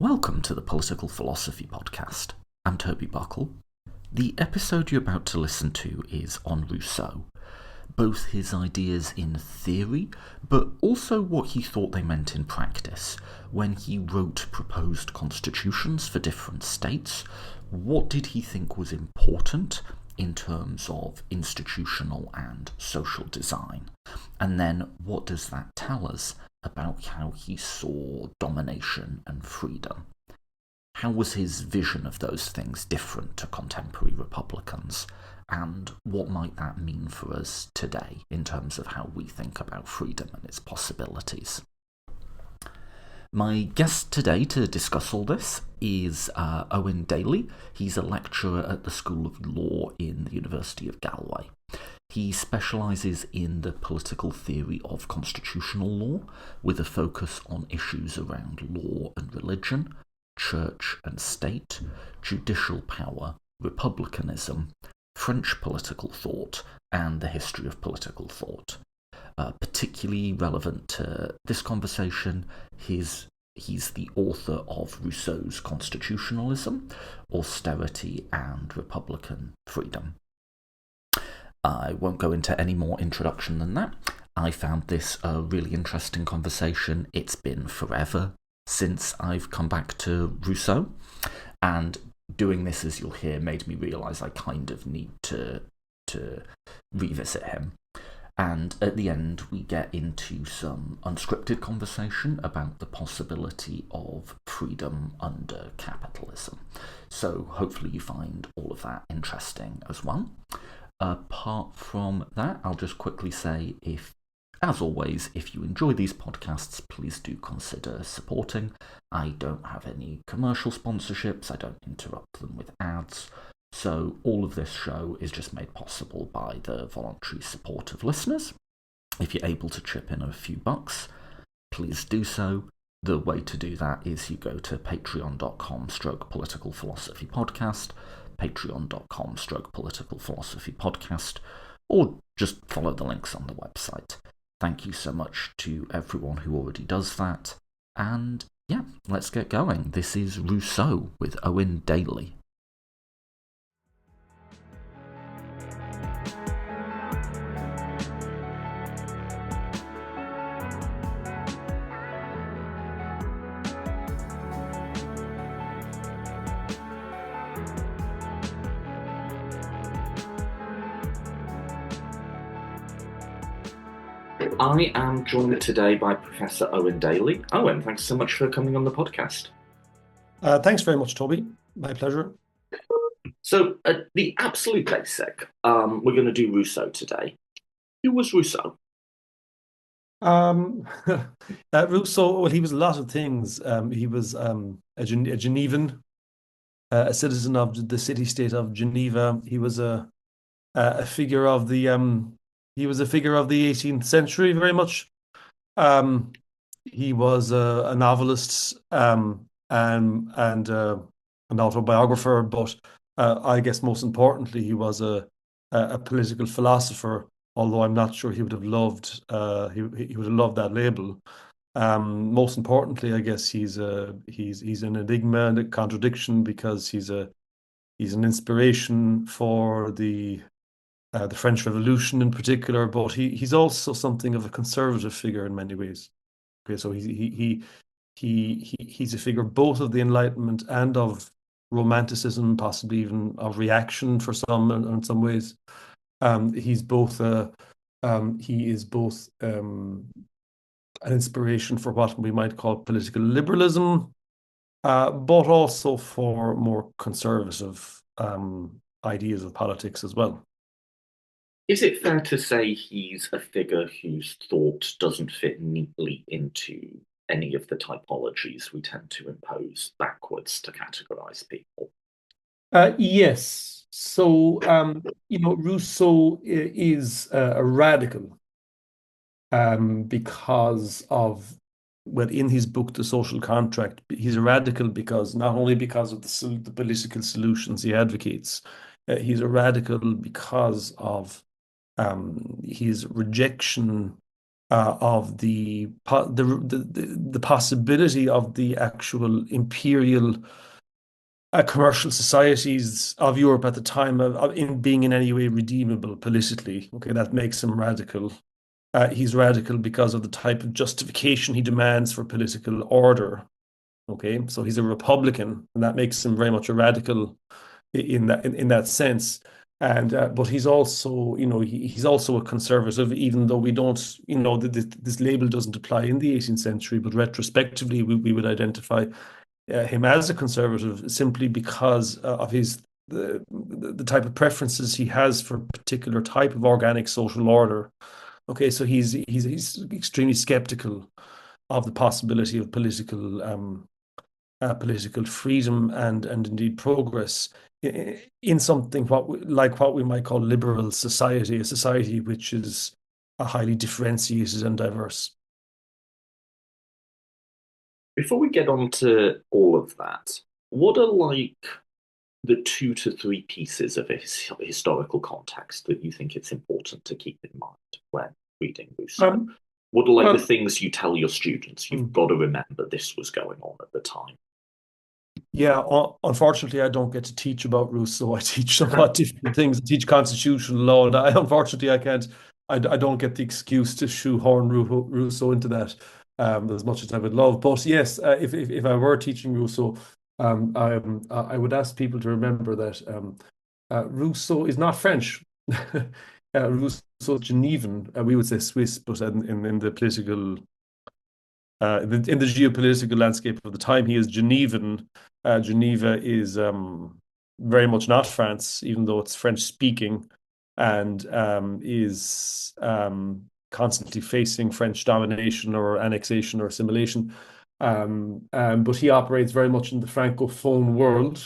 Welcome to the Political Philosophy Podcast. I'm Toby Buckle. The episode you're about to listen to is on Rousseau, both his ideas in theory, but also what he thought they meant in practice. When he wrote proposed constitutions for different states, what did he think was important in terms of institutional and social design? And then what does that tell us about how he saw domination and freedom? How was his vision of those things different to contemporary Republicans? And what might that mean for us today in terms of how we think about freedom and its possibilities? My guest today to discuss all this is Eoin Daly. He's a lecturer at the School of Law in the University of Galway. He specialises in the political theory of constitutional law, with a focus on issues around law and religion, church and state, judicial power, republicanism, French political thought, and the history of political thought. Particularly relevant to this conversation, he's the author of Rousseau's Constitutionalism, Austerity and Republican Freedom. I won't go into any more introduction than that. I found this a really interesting conversation. It's been forever since I've come back to Rousseau, and doing this, as you'll hear, made me realise I kind of need to revisit him. And at the end, we get into some unscripted conversation about the possibility of freedom under capitalism. So hopefully you find all of that interesting as well. Apart from that, I'll just quickly say, as always, if you enjoy these podcasts, please do consider supporting. I don't have any commercial sponsorships, I don't interrupt them with ads, so all of this show is just made possible by the voluntary support of listeners. If you're able to chip in a few bucks, please do so. The way to do that is you go to patreon.com/political philosophy podcast, patreon.com/political philosophy podcast, or just follow the links on the website. Thank you so much to everyone who already does that. And yeah, let's get going. This is Rousseau with Eoin Daly. I am joined today by Professor Eoin Daly. Eoin, thanks so much for coming on the podcast. Thanks very much, Toby. My pleasure. So, at the absolute basic, we're going to do Rousseau today. Who was Rousseau? Rousseau, well, he was a lot of things. He was a Genevan, a citizen of the city-state of Geneva. He was a figure of the He was a figure of the 18th century, very much. He was a novelist and an autobiographer, but I guess most importantly, he was a political philosopher. Although I'm not sure he would have loved he would have loved that label. Most importantly, I guess he's an enigma and a contradiction, because he's an inspiration for the French Revolution in particular, but he's also something of a conservative figure in many ways. Okay, so he's a figure both of the Enlightenment and of Romanticism, possibly even of reaction for some in some ways. He is both an inspiration for what we might call political liberalism, but also for more conservative ideas of politics as well. Is it fair to say he's a figure whose thought doesn't fit neatly into any of the typologies we tend to impose backwards to categorize people? Yes. So, Rousseau is a radical because of, well, in his book, The Social Contract, he's a radical because not only because of the political solutions he advocates, he's a radical because of his rejection of the possibility of the actual imperial commercial societies of Europe at the time in being in any way redeemable politically. Okay, that makes him radical. He's radical because of the type of justification he demands for political order. Okay, so he's a Republican, and that makes him very much a radical in that sense. And but he's also, he's also a conservative, even though we don't, this label doesn't apply in the 18th century, but retrospectively we would identify him as a conservative simply because of the type of preferences he has for a particular type of organic social order. Okay, so he's extremely skeptical of the possibility of political freedom and indeed progress in something like what we might call liberal society, a society which is highly differentiated and diverse. Before we get on to all of that, what are like the two to three pieces of historical context that you think it's important to keep in mind when reading Rousseau? Um, What are like the well, things you tell your students? You've mm, got to remember this was going on at the time. yeah, unfortunately, I don't get to teach about Rousseau. I teach somewhat different things. I teach constitutional law, and unfortunately, I can't. I don't get the excuse to shoehorn Rousseau into that as much as I would love. But yes, if I were teaching Rousseau, I would ask people to remember that Rousseau is not French. Rousseau is Genevan. We would say Swiss, but in the political in the geopolitical landscape of the time, he is Genevan. Geneva is very much not France, even though it's French speaking, and is constantly facing French domination or annexation or assimilation. But he operates very much in the Francophone world.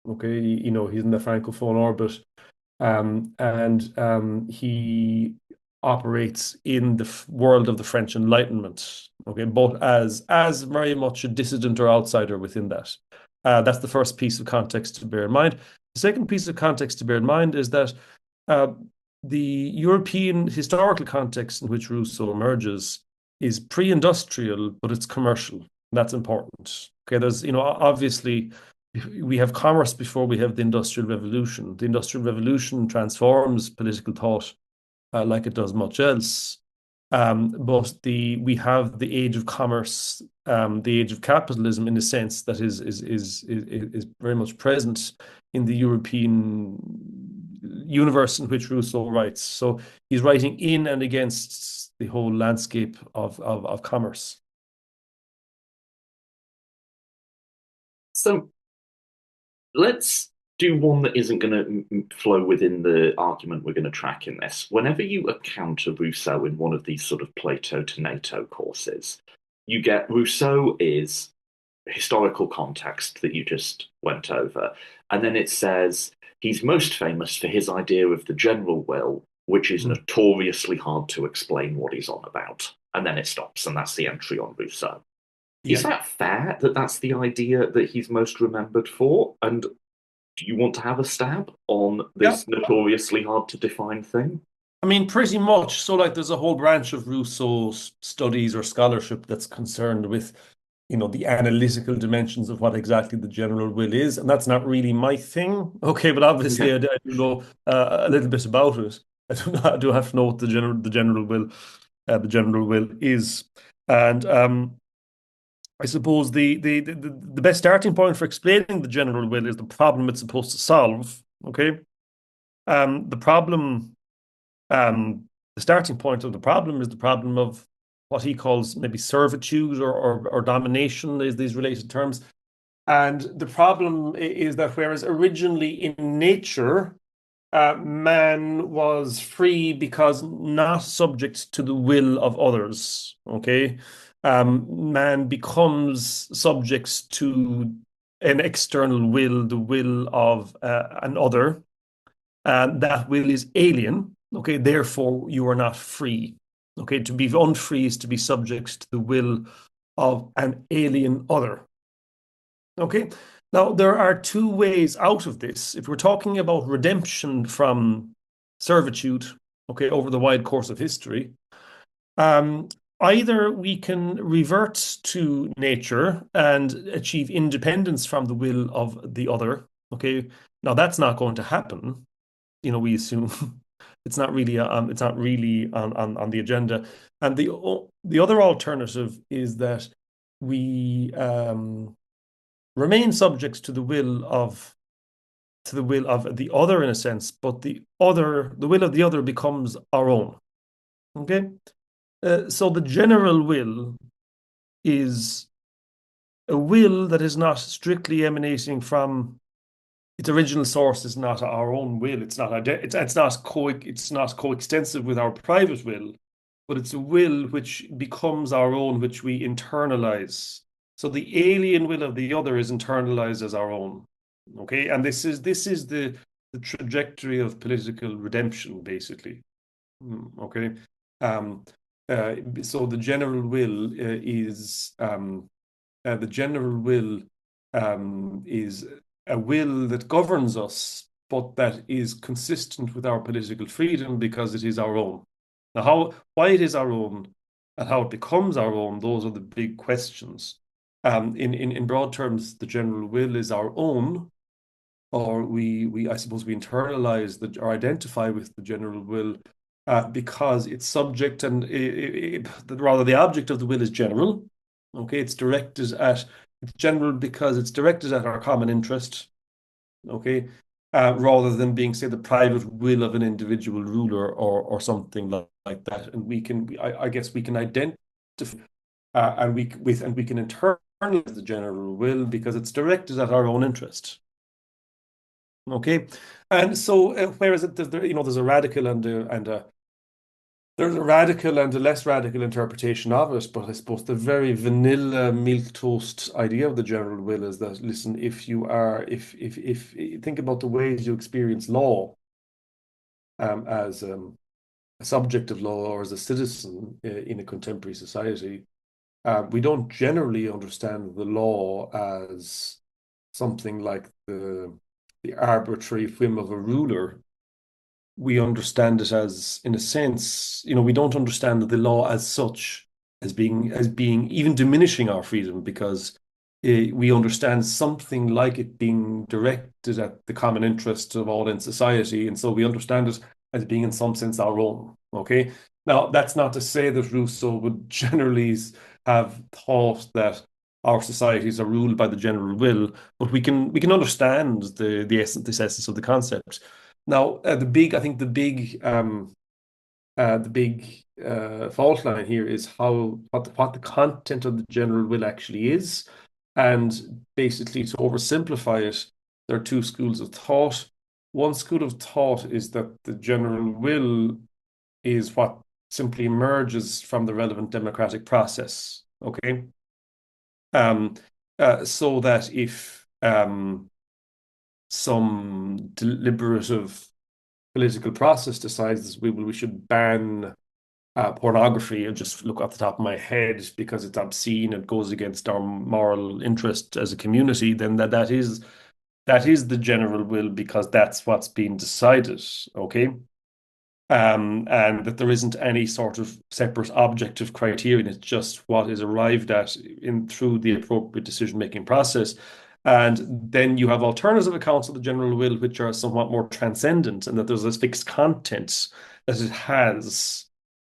Okay, he's in the Francophone orbit, and he operates in the world of the French Enlightenment. Okay, both as very much a dissident or outsider within that. That's the first piece of context to bear in mind. The second piece of context to bear in mind is that uh, the European historical context in which Rousseau emerges is pre-industrial, but it's commercial. That's important. Okay, there's, obviously we have commerce before we have the Industrial Revolution. The Industrial Revolution transforms political thought like it does much else. But we have the age of commerce, the age of capitalism, in a sense that is very much present in the European universe in which Rousseau writes. So he's writing in and against the whole landscape of commerce. So let's do one that isn't going to flow within the argument we're going to track in this. Whenever you encounter Rousseau in one of these sort of Plato to NATO courses, you get Rousseau is historical context that you just went over. And then it says he's most famous for his idea of the general will, which is Mm. notoriously hard to explain what he's on about. And then it stops, and that's the entry on Rousseau. Is Yeah. that fair that that's the idea that he's most remembered for? And do you want to have a stab on Yeah. this notoriously hard to define thing? I mean, pretty much. So, like, there's a whole branch of Rousseau's studies or scholarship that's concerned with, the analytical dimensions of what exactly the general will is, and that's not really my thing. Okay, but obviously, Okay. I do know a little bit about it. I do have to know what the general will is, and I suppose the best starting point for explaining the general will is the problem it's supposed to solve. Okay, the problem. The starting point of the problem is the problem of what he calls maybe servitude or domination, is these related terms. And the problem is that whereas originally in nature, man was free because not subject to the will of others, okay? Man becomes subject to an external will, the will of an other, and that will is alien. Okay, therefore you are not free. Okay, to be unfree is to be subject to the will of an alien other. Okay, now there are two ways out of this. If we're talking about redemption from servitude, okay, over the wide course of history, Um, Either we can revert to nature and achieve independence from the will of the other. Okay, now that's not going to happen. We assume it's not really on the agenda. And the other alternative is that we remain subject to the will of the other in a sense, but the will of the other becomes our own. Okay, so the general will is a will that is not strictly emanating from its original source. Is not our own will. It's not coextensive with our private will, but it's a will which becomes our own, which we internalize. So the alien will of the other is internalized as our own. Okay, and this is the trajectory of political redemption, basically. Okay. Um, so the general will is a will that governs us, but that is consistent with our political freedom because it is our own. Now, why it is our own and how it becomes our own, those are the big questions. In broad terms, the general will is our own, or we I suppose we internalize or identify with the general will because it's subject and rather the object of the will is general. Okay, it's general because it's directed at our common interest. Okay, rather than being, say, the private will of an individual ruler or something like that. And I guess we can identify and we can internalize the general will because it's directed at our own interest. Okay, and so whereas there's a radical there's a radical and a less radical interpretation of it, but I suppose the very vanilla milquetoast idea of the general will is that, listen, if think about the ways you experience law as a subject of law or as a citizen in a contemporary society, we don't generally understand the law as something like the arbitrary whim of a ruler. We understand it as, in a sense, we don't understand the law as such as being even diminishing our freedom because we understand something like it being directed at the common interest of all in society, and so we understand it as being in some sense our own. Okay, now that's not to say that Rousseau would generally have thought that our societies are ruled by the general will, but we can understand this essence of the concept. Now, I think the big fault line here is what the content of the general will actually is, and basically to oversimplify it, there are two schools of thought. One school of thought is that the general will is what simply emerges from the relevant democratic process. Okay, um, so that if some deliberative political process decides we should ban pornography, and just look off the top of my head because it's obscene, it goes against our moral interest as a community, then that is the general will because that's what's being decided. Okay. And that there isn't any sort of separate objective criterion. It's just what is arrived at in through the appropriate decision-making process. And then you have alternative accounts of the general will, which are somewhat more transcendent, and that there's this fixed content that it has,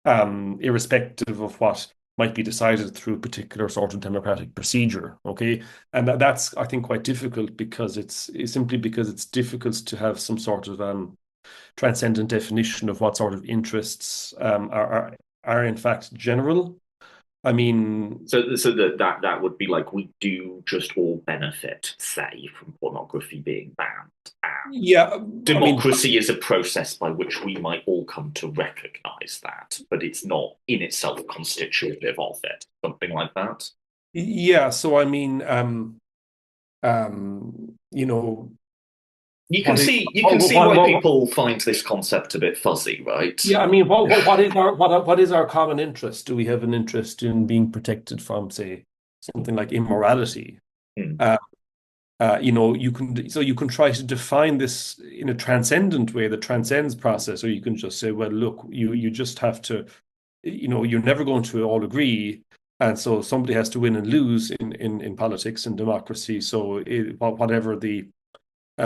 irrespective of what might be decided through a particular sort of democratic procedure. Okay, and that's I think quite difficult because it's simply because it's difficult to have some sort of transcendent definition of what sort of interests are in fact general. I mean, So that would be like we do just all benefit, say, from pornography being banned, and yeah, I mean, democracy is a process by which we might all come to recognize that, but it's not in itself constitutive of it. Something like that. yeah. So I mean, You can what is see you can see what, why what, people find this concept a bit fuzzy, right? yeah, I mean, what is our common interest? Do we have an interest in being protected from, say, something like immorality? Hmm. Uh, you can try to define this in a transcendent way that transcends process, or you can just say, well, look, you just have to you're never going to all agree. And so somebody has to win and lose in politics and democracy. So whatever the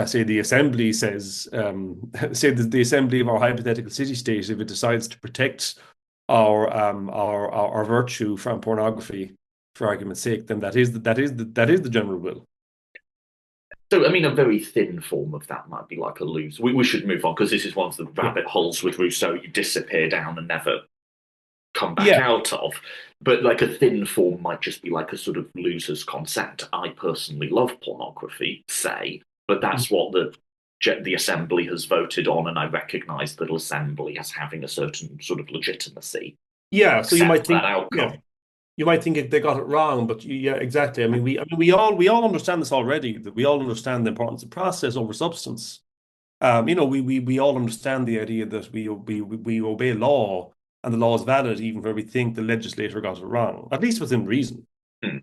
say the assembly says, say the assembly of our hypothetical city state, if it decides to protect our virtue from pornography, for argument's sake, then that is the general will. So, I mean, a very thin form of that might be like a lose. We should move on because this is one of the Yeah. rabbit holes with Rousseau you disappear down and never come back Yeah. out of. But like a thin form might just be like a sort of loser's consent. I personally love pornography, say, but that's what the assembly has voted on, and I recognise that assembly as having a certain sort of legitimacy. Yeah. So you might Accept that think, yeah, outcome. you might think they got it wrong, but yeah, exactly. I mean, we all understand this already. That we all understand the importance of process over substance. We all understand the idea that we obey law and the law is valid even where we think the legislator got it wrong, at least within reason. Hmm.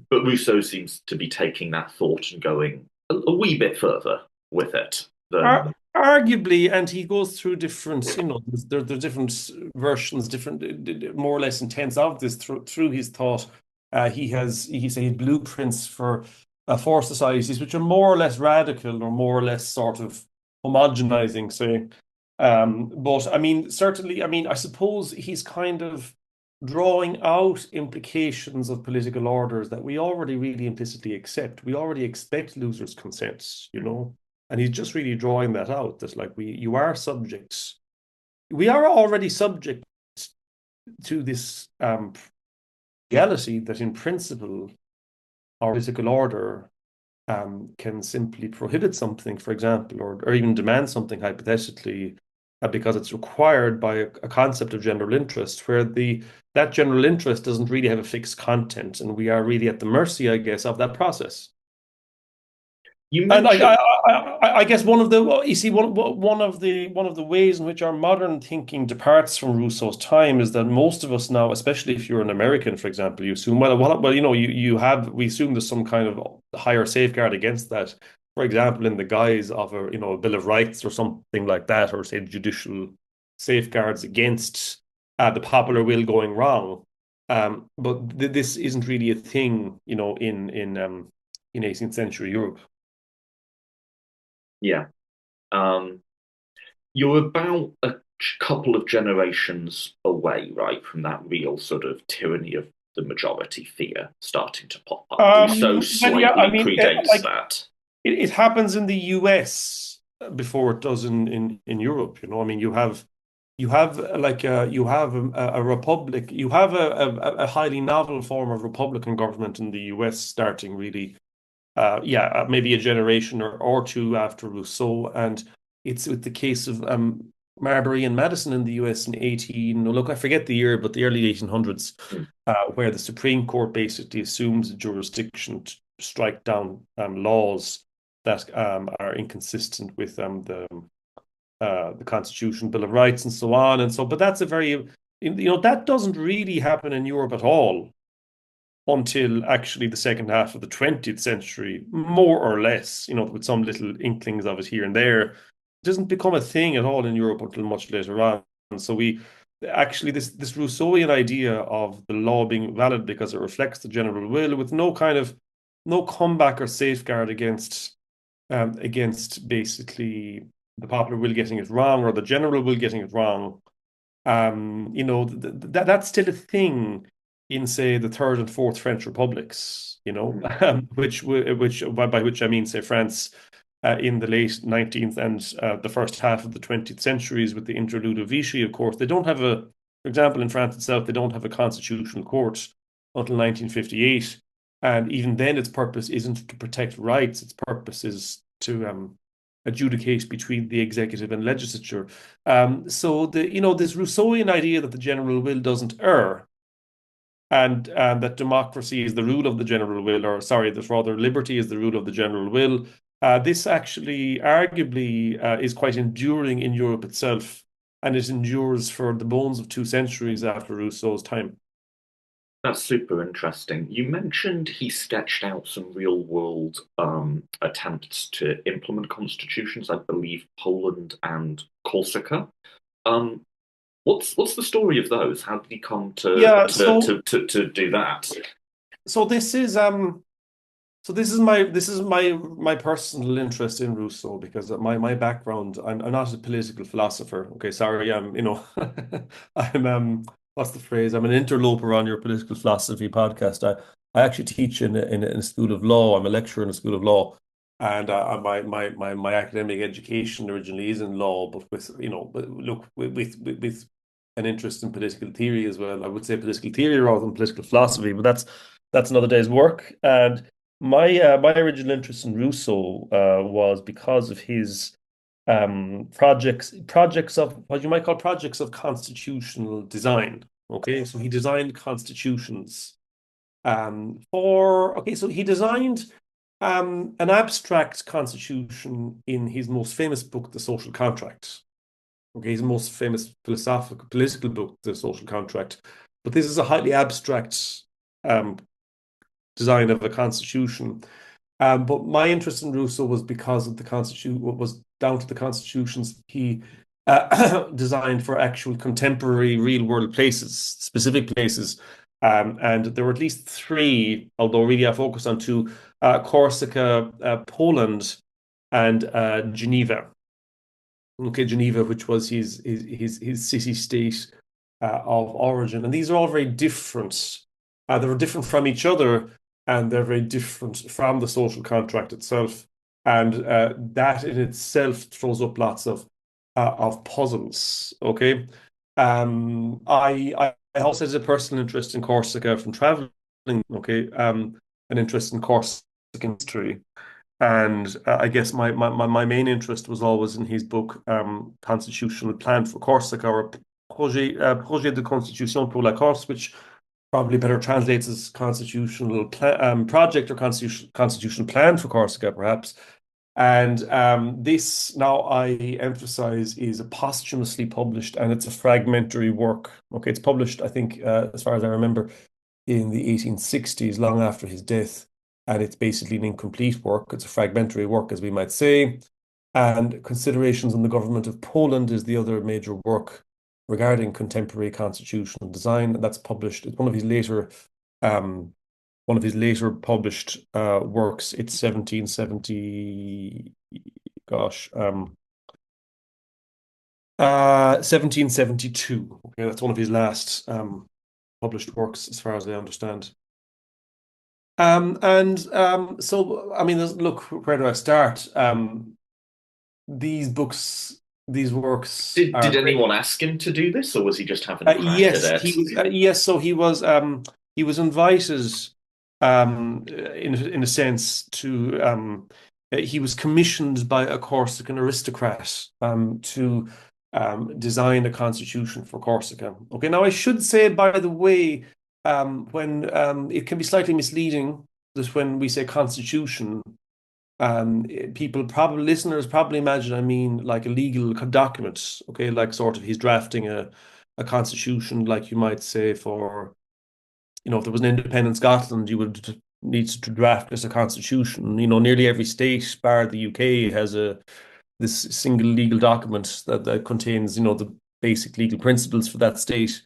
But Rousseau seems to be taking that thought and going a wee bit further with it than. Arguably, and he goes through different, there's different versions, different, more or less intense of this through his thought. He said blueprints for societies which are more or less radical or more or less sort of homogenizing, say. But I mean, certainly, I mean, I suppose he's kind of drawing out implications of political orders that we already really implicitly accept. We already expect losers' consents, and he's just really drawing that out. That like we are already subject to this reality that in principle our political order can simply prohibit something, for example, or even demand something hypothetically, because it's required by a concept of general interest, where that general interest doesn't really have a fixed content, and we are really at the mercy, I guess, of that process. You And mentioned. I guess one of the you see one of the ways in which our modern thinking departs from Rousseau's time is that most of us now, especially if you're an American, for example, you assume well we assume there's some kind of higher safeguard against that. For example, in the guise of a Bill of Rights or something like that, or say judicial safeguards against the popular will going wrong. But this isn't really a thing, in 18th century Europe. Yeah. Um, you're about a couple of generations away, right, from that real sort of tyranny of the majority fear starting to pop up. Rousseau Well, yeah, I slightly mean, predates like that. it happens in the US before it does in Europe. I mean, you have a republic, you have a highly novel form of republican government in the US starting really, maybe a generation or two after Rousseau, and it's with the case of Marbury and Madison in the US in 18. Look, I forget the year, but the early 1800s, Mm. where the Supreme Court basically assumes jurisdiction to strike down laws that are inconsistent with the Constitution, Bill of Rights, and so on. And so, but that's a very, that doesn't really happen in Europe at all until actually the second half of the 20th century, more or less, with some little inklings of it here and there. It doesn't become a thing at all in Europe until much later on. And so we actually, this Rousseauian idea of the law being valid because it reflects the general will, with no comeback or safeguard against basically the popular will getting it wrong or the general will getting it wrong. That's still a thing in, say, the third and fourth French republics. Mm. Which by which I mean, say, France in the late 19th and the first half of the 20th centuries, with the interlude of Vichy. Of course, they don't have for example, in France itself, they don't have a constitutional court until 1958. And even then, its purpose isn't to protect rights. Its purpose is to adjudicate between the executive and legislature. So this Rousseauian idea that the general will doesn't err, and that democracy is the rule of the general will, or sorry, that rather liberty is the rule of the general will. This actually, arguably, is quite enduring in Europe itself, and it endures for the bones of 2 centuries after Rousseau's time. That's super interesting. You mentioned he sketched out some real world attempts to implement constitutions, I believe Poland and Corsica. Um, What's the story of those? How did he come Yeah, so to do that? so this is um this is my personal interest in Rousseau because my background, I'm not a political philosopher. Okay, sorry, I'm what's the phrase? I'm an interloper on your political philosophy podcast. I actually teach in a school of law. I'm a lecturer in a school of law, and my academic education originally is in law, but with but look with an interest in political theory as well. I would say political theory rather than political philosophy, but that's another day's work. And my original interest in Rousseau was because of his projects of what you might call projects of constitutional design. Okay, so he designed constitutions for so he designed an abstract constitution in his most famous book, The Social Contract. Okay, his most famous philosophical political book, The Social Contract. But this is a highly abstract um, design of a constitution. But my interest in Rousseau was because of the constitution, was down to the constitutions he designed for actual contemporary real world places, specific places. And there were at least three, although really I focused on two, Corsica, Poland, and Geneva. Okay, Geneva, which was his city state of origin, and these are all very different. They're different from each other, and they're very different from the social contract itself, and that in itself throws up lots of puzzles. Okay, I also had a personal interest in Corsica from traveling. Okay, an interest in Corsican history. And I guess my main interest was always in his book, Constitutional Plan for Corsica, or Projet de Constitution pour la Corse, which probably better translates as project or constitutional plan for Corsica, perhaps. And this, now I emphasize, is a posthumously published and it's a fragmentary work. Okay, it's published, I think, as far as I remember, in the 1860s, long after his death. And it's basically an incomplete work. It's a fragmentary work, as we might say. And Considerations on the Government of Poland is the other major work regarding contemporary constitutional design. And that's published. It's um, one of his later published works. It's 1770, gosh, 1772. Okay, that's one of his last published works, as far as I understand. So, I mean, look, where do I start? These books, these works Did are great. anyone ask him to do this, or was he just having a crack at Yes, it? yes. So he was invited, in a sense, to he was commissioned by a Corsican aristocrat to design a constitution for Corsica. Okay, now I should say, by the way, when it can be slightly misleading that when we say constitution, people probably listeners probably imagine I mean like a legal document, okay, like sort of he's drafting a constitution, like you might say for if there was an independent Scotland, you would need to draft as a constitution. Nearly every state, bar the UK, has this single legal document that contains the basic legal principles for that state.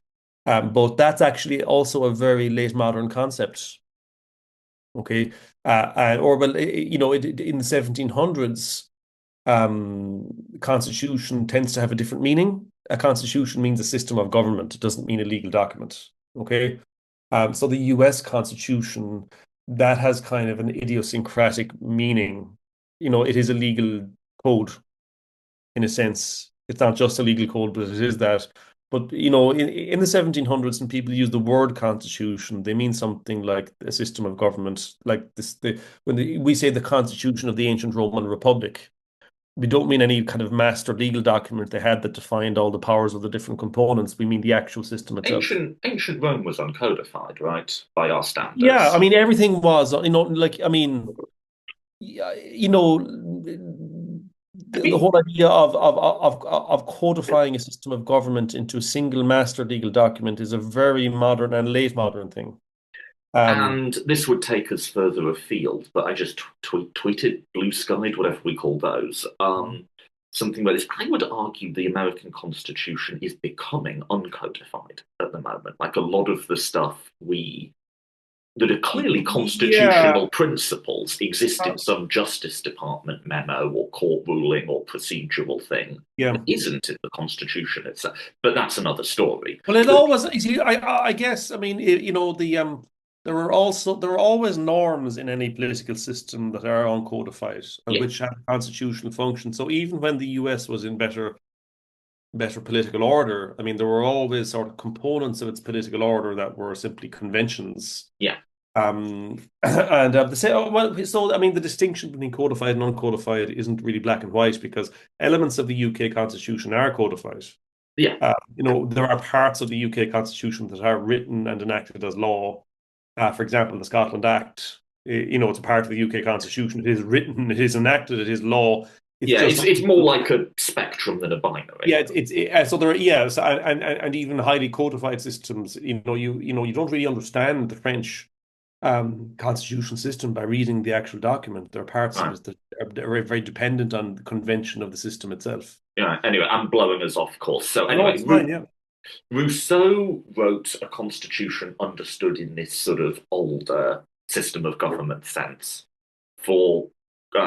But that's actually also a very late modern concept. Okay, or well, in the 1700s, constitution tends to have a different meaning. A constitution means a system of government. It doesn't mean a legal document. Okay, so the U.S. Constitution, that has kind of an idiosyncratic meaning. It is a legal code in a sense. It's not just a legal code, but it is that. But in the 1700s, when people use the word constitution, they mean something like a system of government, like this. We say the constitution of the ancient Roman Republic, we don't mean any kind of master legal document they had that defined all the powers of the different components. We mean the actual system itself. Ancient Rome was uncodified, right, by our Yeah, I standards. mean everything was, like I mean, yeah, I the mean, whole idea of codifying a system of government into a single master legal document is a very modern and late modern thing. Um, and this would take us further afield, but I just tweeted, blue skied, whatever we call those. something like this. I would argue the American Constitution is becoming uncodified at the moment. Like a lot of the stuff we that are clearly Yeah. constitutional principles exist in some Justice Department memo or court ruling or procedural thing Yeah. that isn't in the Constitution itself. But that's another story. Well, it But always, you see, I guess, I mean, there are always norms in any political system that are uncodified and yeah, which have constitutional function. So even when the US was in better political order, I mean, there were always sort of components of its political order that were simply conventions. yeah, And the say, oh, well, so I mean, the distinction between codified and uncodified isn't really black and white because elements of the UK Constitution are codified. yeah. There are parts of the UK Constitution that are written and enacted as law. For example, the Scotland Act, it's a part of the UK Constitution. It is written, it is enacted, it is law. It's Yeah, just it's more like a spectrum than a binary. yeah, so there are so, and even highly codified systems. You don't really understand the French constitution system by reading the actual document. There are parts of Right. it that are very, very dependent on the convention of the system itself. Yeah. Anyway, I'm blowing us off course. So No, anyway, it's fine. Yeah. Rousseau wrote a constitution understood in this sort of older system of government sense for,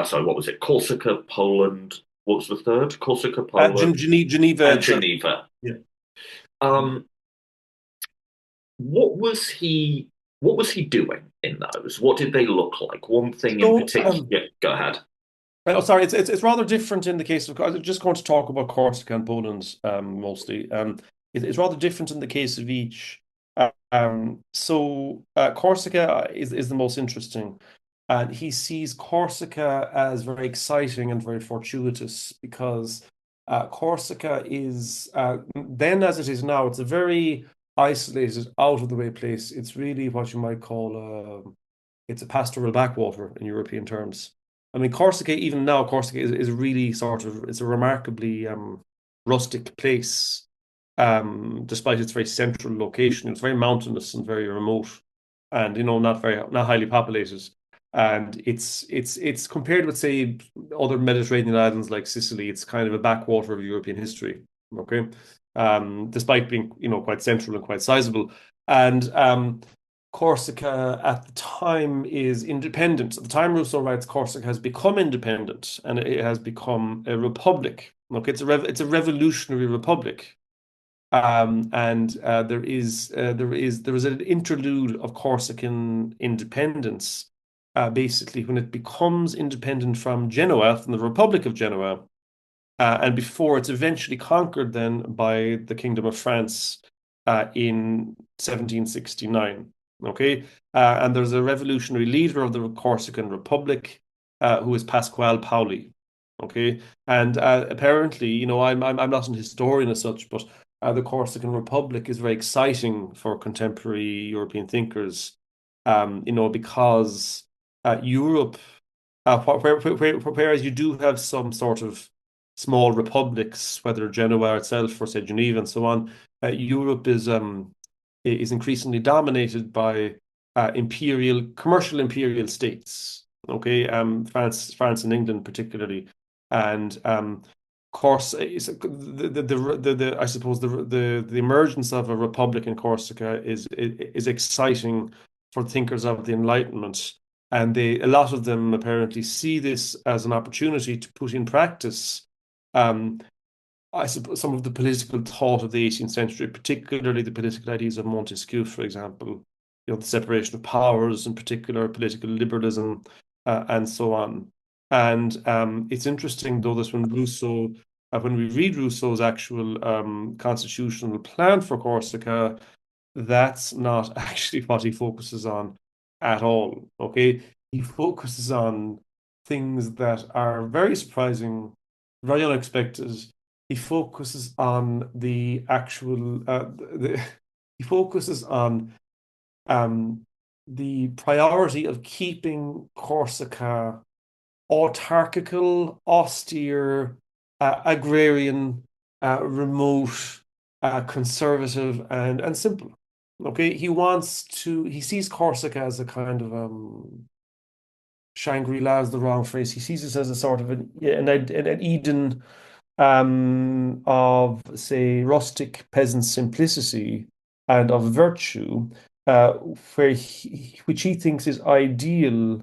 sorry, what was it? Corsica, Poland. What was the third? Corsica, Poland, Geneva. and Geneva. Yeah. Um, what was he? What was he doing in those? What did they look like? One thing in So, particular. Yeah, go ahead. oh, sorry, it's rather different in the case of. I'm just going to talk about Corsica and Poland mostly. It's rather different in the case of each. Corsica is the most interesting, and he sees Corsica as very exciting and very fortuitous because Corsica is then as it is now. It's a very isolated, out of the way place. It's really what you might call it's a pastoral backwater in European terms. I mean, Corsica, even now, Corsica is really it's a remarkably rustic place, despite its very central location. It's very mountainous and very remote, and not highly populated. And it's compared with, say, other Mediterranean islands like Sicily. It's kind of a backwater of European history. Okay, despite being quite central and quite sizable. And Corsica at the time is independent. At the time Rousseau writes, Corsica has become independent and it has become a republic. Okay, it's a revolutionary republic. And there is an interlude of Corsican independence, basically when it becomes independent from Genoa, from the Republic of Genoa, and before it's eventually conquered then by the Kingdom of France in 1769. Okay, and there's a revolutionary leader of the Corsican Republic who is Pasquale Paoli. Okay, and apparently, I'm not an historian as such, but the Corsican Republic is very exciting for contemporary European thinkers. Because Europe, whereas you do have some sort of small republics, whether Genoa itself or say Geneva and so on, Europe is increasingly dominated by commercial imperial states. Okay, France and England particularly, and course, I suppose the emergence of a republic in Corsica is exciting for thinkers of the Enlightenment, and a lot of them apparently see this as an opportunity to put in practice. I suppose some of the political thought of the 18th century, particularly the political ideas of Montesquieu, for example, the separation of powers, in particular, political liberalism, and so on. And it's interesting, though, that when we read Rousseau's actual constitutional plan for Corsica, that's not actually what he focuses on at all. Okay, he focuses on things that are very surprising, very unexpected. He focuses on he focuses on the priority of keeping Corsica autarchical, austere, agrarian, remote, conservative, and simple. Okay, he sees Corsica as a kind of Shangri-La is the wrong phrase. He sees it as a sort of an Eden of, say, rustic peasant simplicity and of virtue, which he thinks is ideal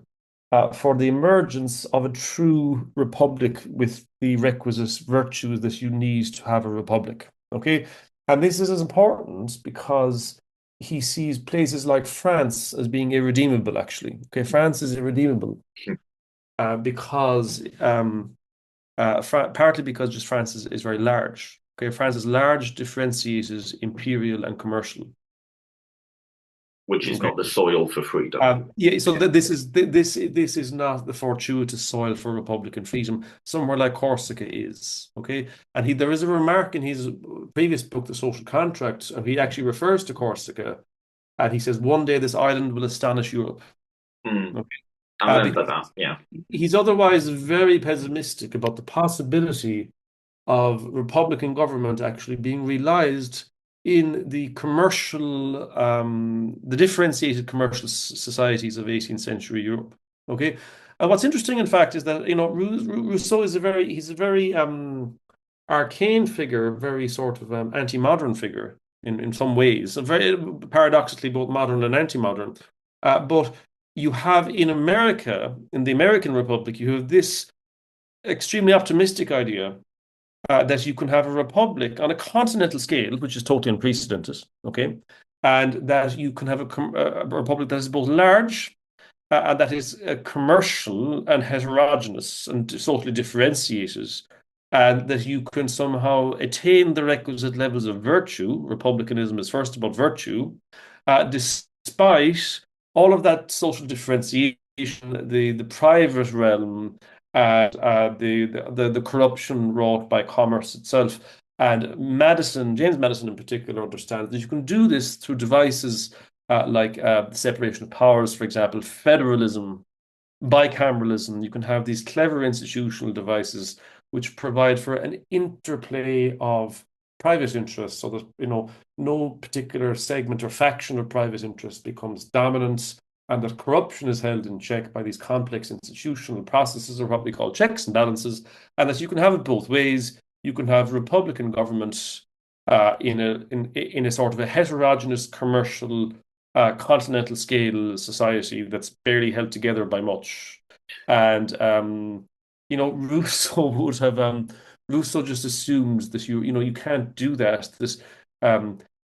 for the emergence of a true republic with the requisite virtues that you need to have a republic. Okay, and this is as important because he sees places like France as being irredeemable, actually. Okay, France is irredeemable because partly because just France is very large. Okay, France is large, differentiated, imperial, and commercial. Which is Okay. not the soil for freedom. Yeah, so this is not the fortuitous soil for Republican freedom. Somewhere like Corsica is, okay, and there is a remark in his previous book, The Social Contract, and he actually refers to Corsica, and he says, "One day this island will astonish Europe." Okay, I remember because that. Yeah, he's otherwise very pessimistic about the possibility of Republican government actually being realized in the the differentiated commercial societies of 18th century Europe. Okay, and what's interesting, in fact, is that Rousseau is he's a very arcane figure, very sort of anti-modern figure in some ways, and very paradoxically both modern and anti-modern. But you have in America, in the American Republic, you have this extremely optimistic idea that you can have a republic on a continental scale, which is totally unprecedented, okay, and that you can have a republic that is both large and that is commercial and heterogeneous and totally differentiated, and that you can somehow attain the requisite levels of virtue. Republicanism is first about virtue, despite all of that social differentiation, the private realm, and the corruption wrought by commerce itself. And James Madison in particular, understands that you can do this through devices like the separation of powers, for example, federalism, bicameralism. You can have these clever institutional devices which provide for an interplay of private interests, so that no particular segment or faction of private interest becomes dominant, and that corruption is held in check by these complex institutional processes, or what we call checks and balances, and that you can have it both ways. You can have Republican government in a sort of a heterogeneous commercial continental scale society that's barely held together by much. And Rousseau would have Rousseau just assumes that you can't do that.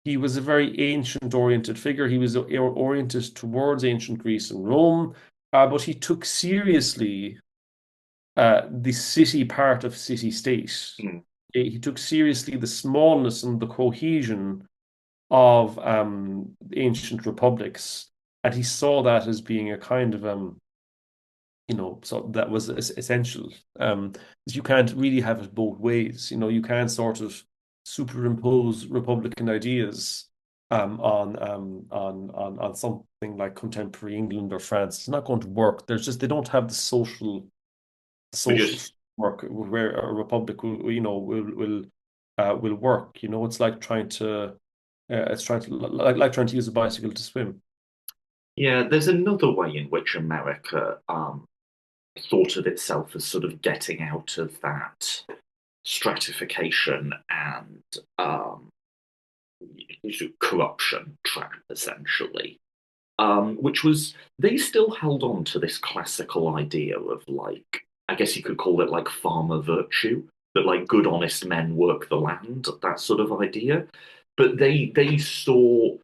He was a very ancient oriented figure. He was oriented towards ancient Greece and Rome, but he took seriously the city part of city state. He took seriously the smallness and the cohesion of ancient republics, and he saw that as being a kind of so that was essential. You can't really have it both ways. You can't sort of superimpose republican ideas on something like contemporary England or France. It's not going to work. They don't have the social work where a republic will work. It's like trying to like trying to use a bicycle to swim. Yeah, there's another way in which America thought of itself as sort of getting out of that stratification and corruption trap, essentially. Which was, they still held on to this classical idea of, like, I guess you could call it like farmer virtue, that like good honest men work the land, that sort of idea. But they saw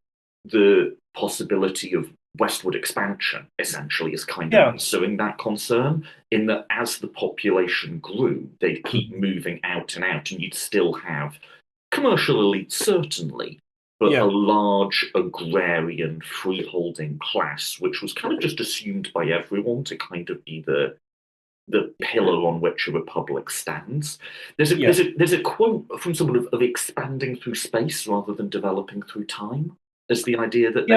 the possibility of westward expansion essentially as kind of answering that concern, in that as the population grew, they'd keep moving out and out, and you'd still have commercial elites, certainly, but a large agrarian freeholding class, which was kind of just assumed by everyone to kind of be the pillar on which a republic stands. There's a quote from someone of expanding through space rather than developing through time, as the idea that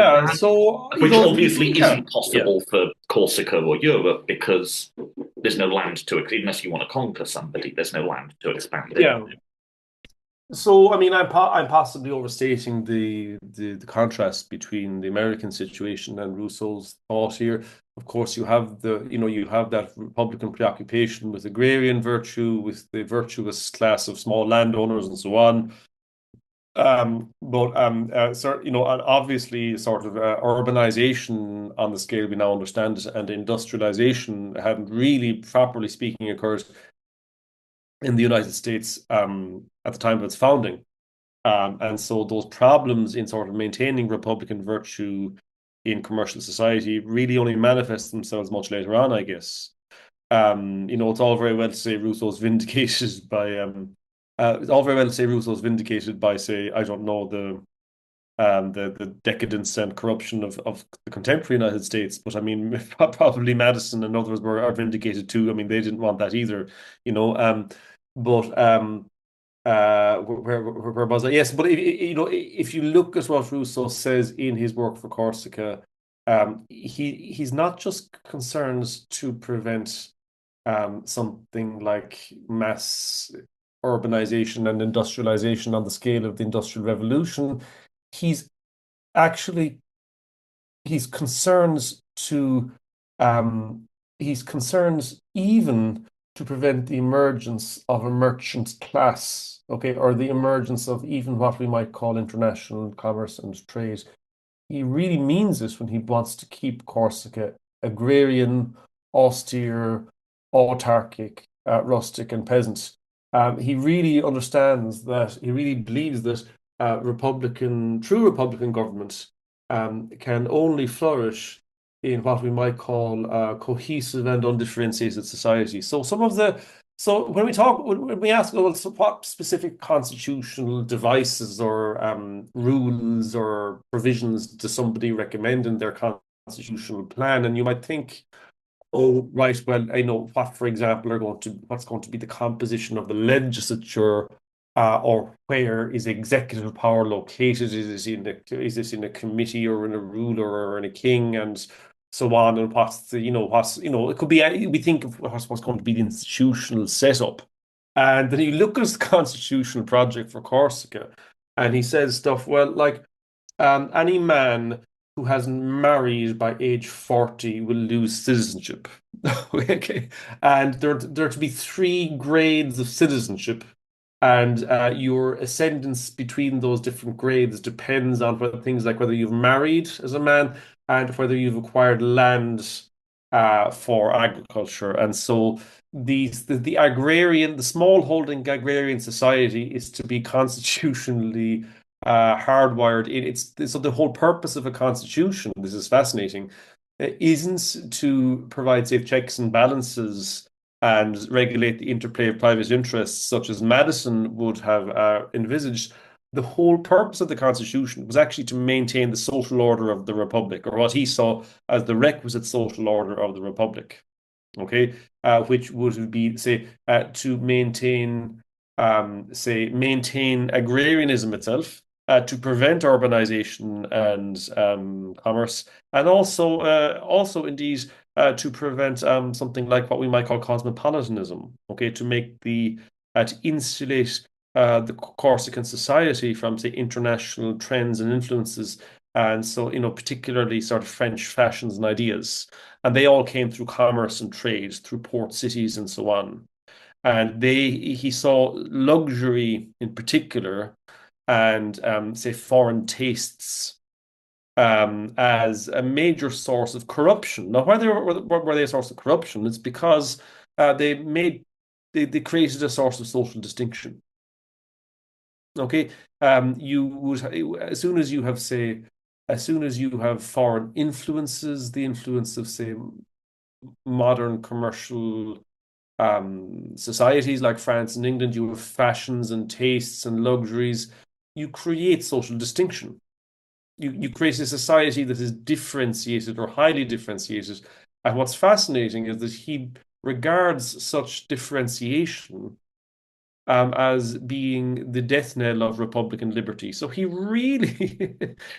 which obviously isn't possible for Corsica or Europe, because there's no land to, unless you want to conquer somebody, there's no land to expand in. So, I mean, I'm possibly overstating the contrast between the American situation and Rousseau's thought here. Of course, you have that Republican preoccupation with agrarian virtue, with the virtuous class of small landowners and so on. And obviously, sort of urbanization on the scale we now understand it, and industrialization hadn't really, properly speaking, occurred in the United States at the time of its founding. And so those problems in sort of maintaining Republican virtue in commercial society really only manifest themselves much later on, I guess. It's all very well to say Rousseau's vindicated by it's all very well to say Rousseau's vindicated by, say, I don't know, the decadence and corruption of the contemporary United States. But I mean, probably Madison and others are vindicated too. I mean, they didn't want that either, you know. But where was I? Yes, but if you look at what Rousseau says in his work for Corsica, he's not just concerned to prevent something like mass urbanization and industrialization on the scale of the Industrial Revolution. He's actually he's concerned to um, he's concerned even to prevent the emergence of a merchant class, okay, or the emergence of even what we might call international commerce and trade. He really means this when he wants to keep Corsica agrarian, austere, autarkic, rustic, and peasant. He really understands that, he really believes that true Republican government can only flourish in what we might call a cohesive and undifferentiated society. So when we ask, well, so what specific constitutional devices or rules or provisions does somebody recommend in their constitutional plan? And you might think, oh, right, well, I know what, for example, what's going to be the composition of the legislature, or where is executive power located? Is this in a committee or in a ruler or in a king, and so on? And it could be, we think of what's going to be the institutional setup. And then you look at the constitutional project for Corsica, and he says stuff, well, like any man who hasn't married by age 40 will lose citizenship. Okay. And there are to be three grades of citizenship. And your ascendance between those different grades depends on things like whether you've married as a man and whether you've acquired land for agriculture. And so the agrarian, the small holding agrarian society is to be constitutionally hardwired in. So the whole purpose of a constitution, this is fascinating, isn't to provide safe checks and balances and regulate the interplay of private interests, such as Madison would have envisaged. The whole purpose of the Constitution was actually to maintain the social order of the Republic, or what he saw as the requisite social order of the Republic. Okay, which would be, say, to maintain agrarianism itself, to prevent urbanization and commerce, and also indeed to prevent something like what we might call cosmopolitanism. Okay, to insulate the Corsican society from, say, international trends and influences, and so particularly sort of French fashions and ideas, and they all came through commerce and trade, through port cities and so on. And he saw luxury in particular, and say foreign tastes, as a major source of corruption. Now, were they a source of corruption? It's because they created a source of social distinction. Okay, you would, as soon as you have foreign influences, the influence of, say, modern commercial societies like France and England, you have fashions and tastes and luxuries. You create social distinction. You create a society that is differentiated or highly differentiated. And what's fascinating is that he regards such differentiation as being the death knell of Republican liberty. So he really,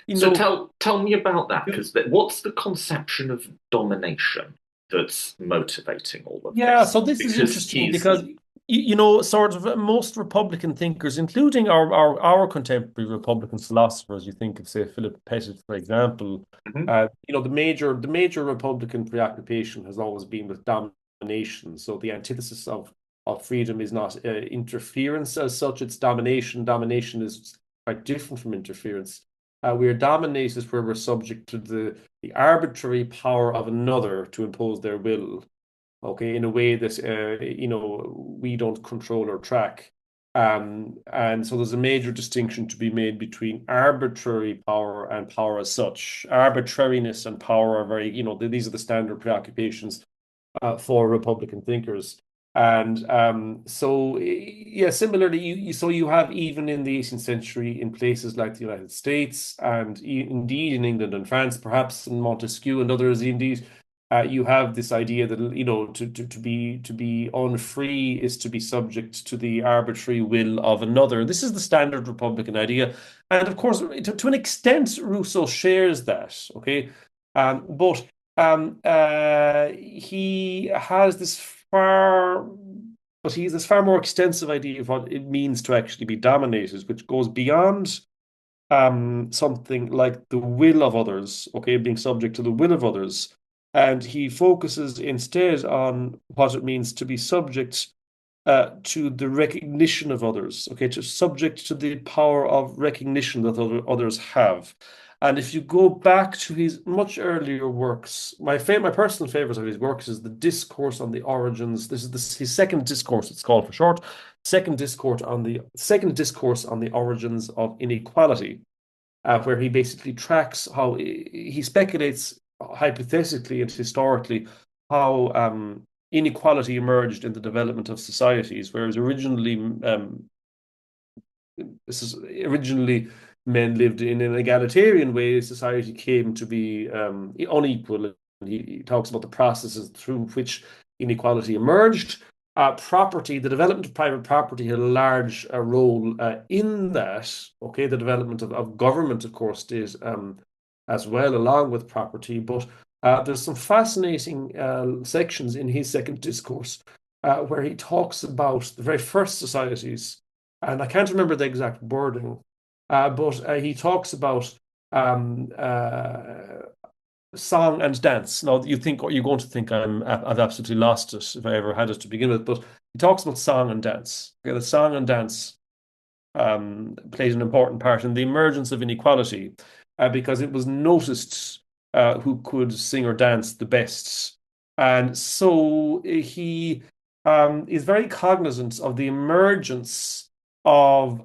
you So know, tell me about that, because what's the conception of domination that's motivating all of yeah. this? So this is Because interesting because Sort of most Republican thinkers, including our contemporary Republican philosophers, you think of, say, Philip Pettit, for example, Mhm. the major Republican preoccupation has always been with domination. So the antithesis of freedom is not interference as such, it's domination. Domination is quite different from interference. We are dominated where we're subject to the arbitrary power of another to impose their will, okay, in a way that we don't control or track. And so there's a major distinction to be made between arbitrary power and power as such. Arbitrariness and power are very, these are the standard preoccupations for Republican thinkers. And so, yeah, similarly, you have, even in the 18th century, in places like the United States and indeed in England and France, perhaps in Montesquieu and others, indeed, you have this idea that to be unfree is to be subject to the arbitrary will of another. This is the standard Republican idea, and of course, to an extent, Rousseau shares that. Okay, but he has this he has this far more extensive idea of what it means to actually be dominated, which goes beyond something like the will of others, okay, being subject to the will of others. And he focuses instead on what it means to be subject to the recognition of others, okay, to subject to the power of recognition that others have. And if you go back to his much earlier works, my personal favorite of his works is the Discourse on the Origins. This is his second discourse, it's called for short, second discourse on the origins of inequality, where he basically tracks how he speculates hypothetically and historically how inequality emerged in the development of societies, whereas originally men lived in an egalitarian way, society came to be unequal. And he talks about the processes through which inequality emerged. The development of private property had a large role in that. Okay, the development of government, of course, did as well, along with property. But there's some fascinating sections in his second discourse where he talks about the very first societies, and I can't remember the exact wording, but he talks about um, uh, song and dance. Now, you're going to think I've absolutely lost it if I ever had it to begin with, but he talks about song and dance. Okay, the song and dance played an important part in the emergence of inequality because it was noticed who could sing or dance the best. And so he is very cognizant of the emergence of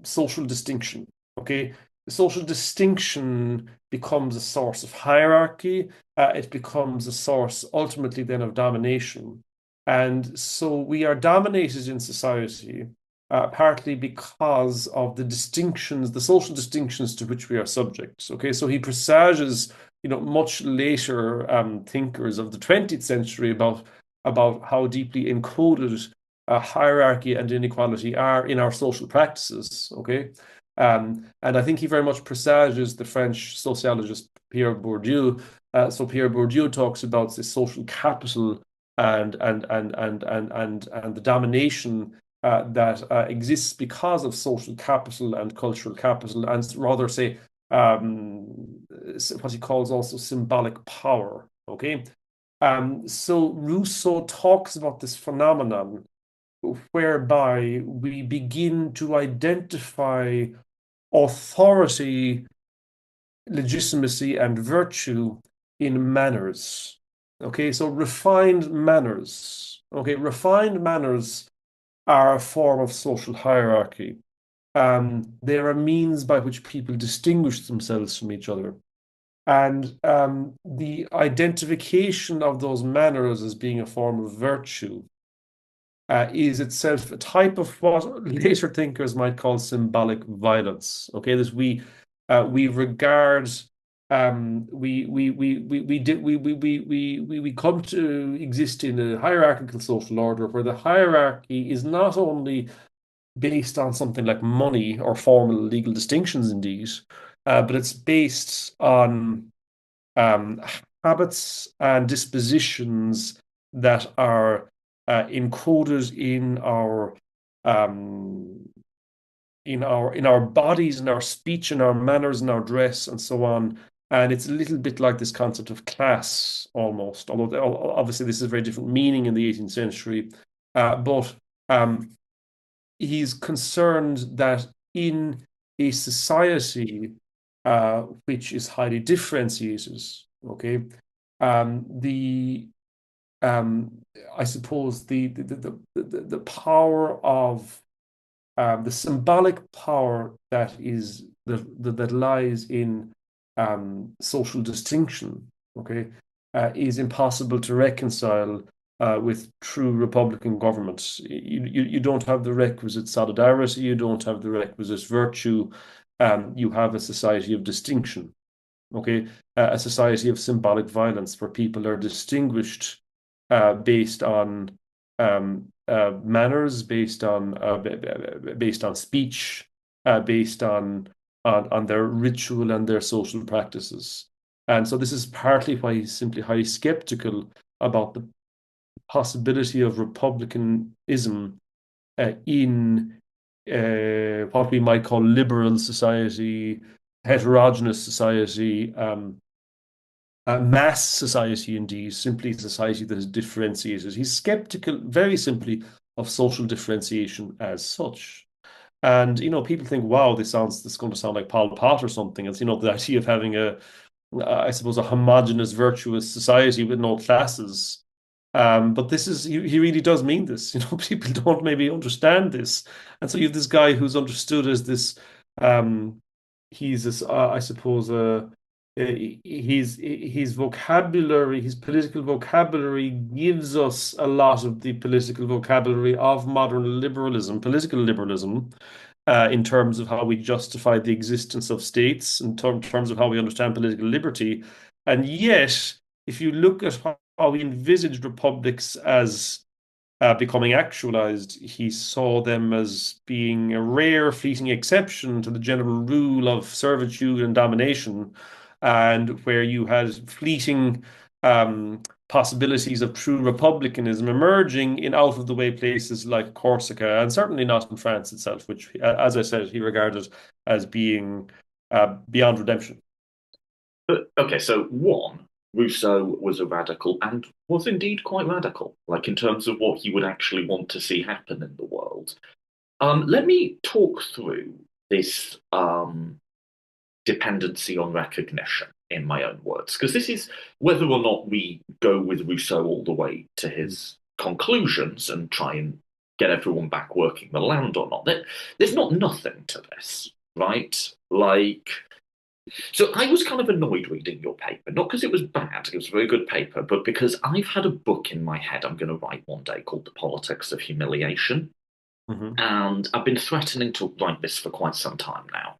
social distinction. Okay, the social distinction becomes a source of hierarchy. It becomes a source ultimately then of domination. And so we are dominated in society partly because of the social distinctions to which we are subject. Okay, so he presages, much later thinkers of the 20th century about how deeply encoded hierarchy and inequality are in our social practices. Okay, and I think he very much presages the French sociologist Pierre Bourdieu. So Pierre Bourdieu talks about this social capital and the domination that exists because of social capital and cultural capital, and rather say what he calls also symbolic power. Okay, so Rousseau talks about this phenomenon whereby we begin to identify authority, legitimacy, and virtue in manners. Okay, so refined manners. Okay, refined manners are a form of social hierarchy. They're a means by which people distinguish themselves from each other. And the identification of those manners as being a form of virtue is itself a type of what later thinkers might call symbolic violence. Okay, this we regard we come to exist in a hierarchical social order where the hierarchy is not only based on something like money or formal legal distinctions, indeed, but it's based on um, habits and dispositions that are encoded um, in our bodies, in our speech, in our manners, in our dress, and so on. And it's a little bit like this concept of class almost, although obviously this is a very different meaning in the 18th century. But um, he's concerned that in a society which is highly differentiated, okay, the um, I suppose the power of the symbolic power that lies in social distinction, okay, is impossible to reconcile with true Republican governments. You don't have the requisite solidarity, you don't have the requisite virtue, you have a society of distinction, okay, a society of symbolic violence where people are distinguished based on manners, based on speech, based on their ritual and their social practices. And so this is partly why he's simply highly skeptical about the possibility of republicanism in what we might call liberal society, heterogeneous society, mass society, indeed, simply a society that is differentiated. He's skeptical, very simply, of social differentiation as such. And people think, "Wow, this is going to sound like Pol Pot or something." It's the idea of having I suppose, a homogeneous, virtuous society with no classes. But he really does mean this. People don't maybe understand this, and so you have this guy who's understood as this. He's this, I suppose, his vocabulary, his political vocabulary gives us a lot of the political vocabulary of modern liberalism, political liberalism, in terms of how we justify the existence of states, in terms of how we understand political liberty. And yet, if you look at how he envisaged republics as becoming actualized, he saw them as being a rare, fleeting exception to the general rule of servitude and domination, and where you had fleeting possibilities of true republicanism emerging in out of the way places like Corsica, and certainly not in France itself, which, as I said, he regarded as being beyond redemption. But okay, so one, Rousseau was a radical and was indeed quite radical, like in terms of what he would actually want to see happen in the world. Let me talk through this dependency on recognition in my own words, because this is whether or not we go with Rousseau all the way to his conclusions and try and get everyone back working the land or not. There's not nothing to this, right? Like, so I was kind of annoyed reading your paper, not because it was bad, it was a very good paper, but because I've had a book in my head I'm going to write one day called The Politics of Humiliation. Mm-hmm. And I've been threatening to write this for quite some time now.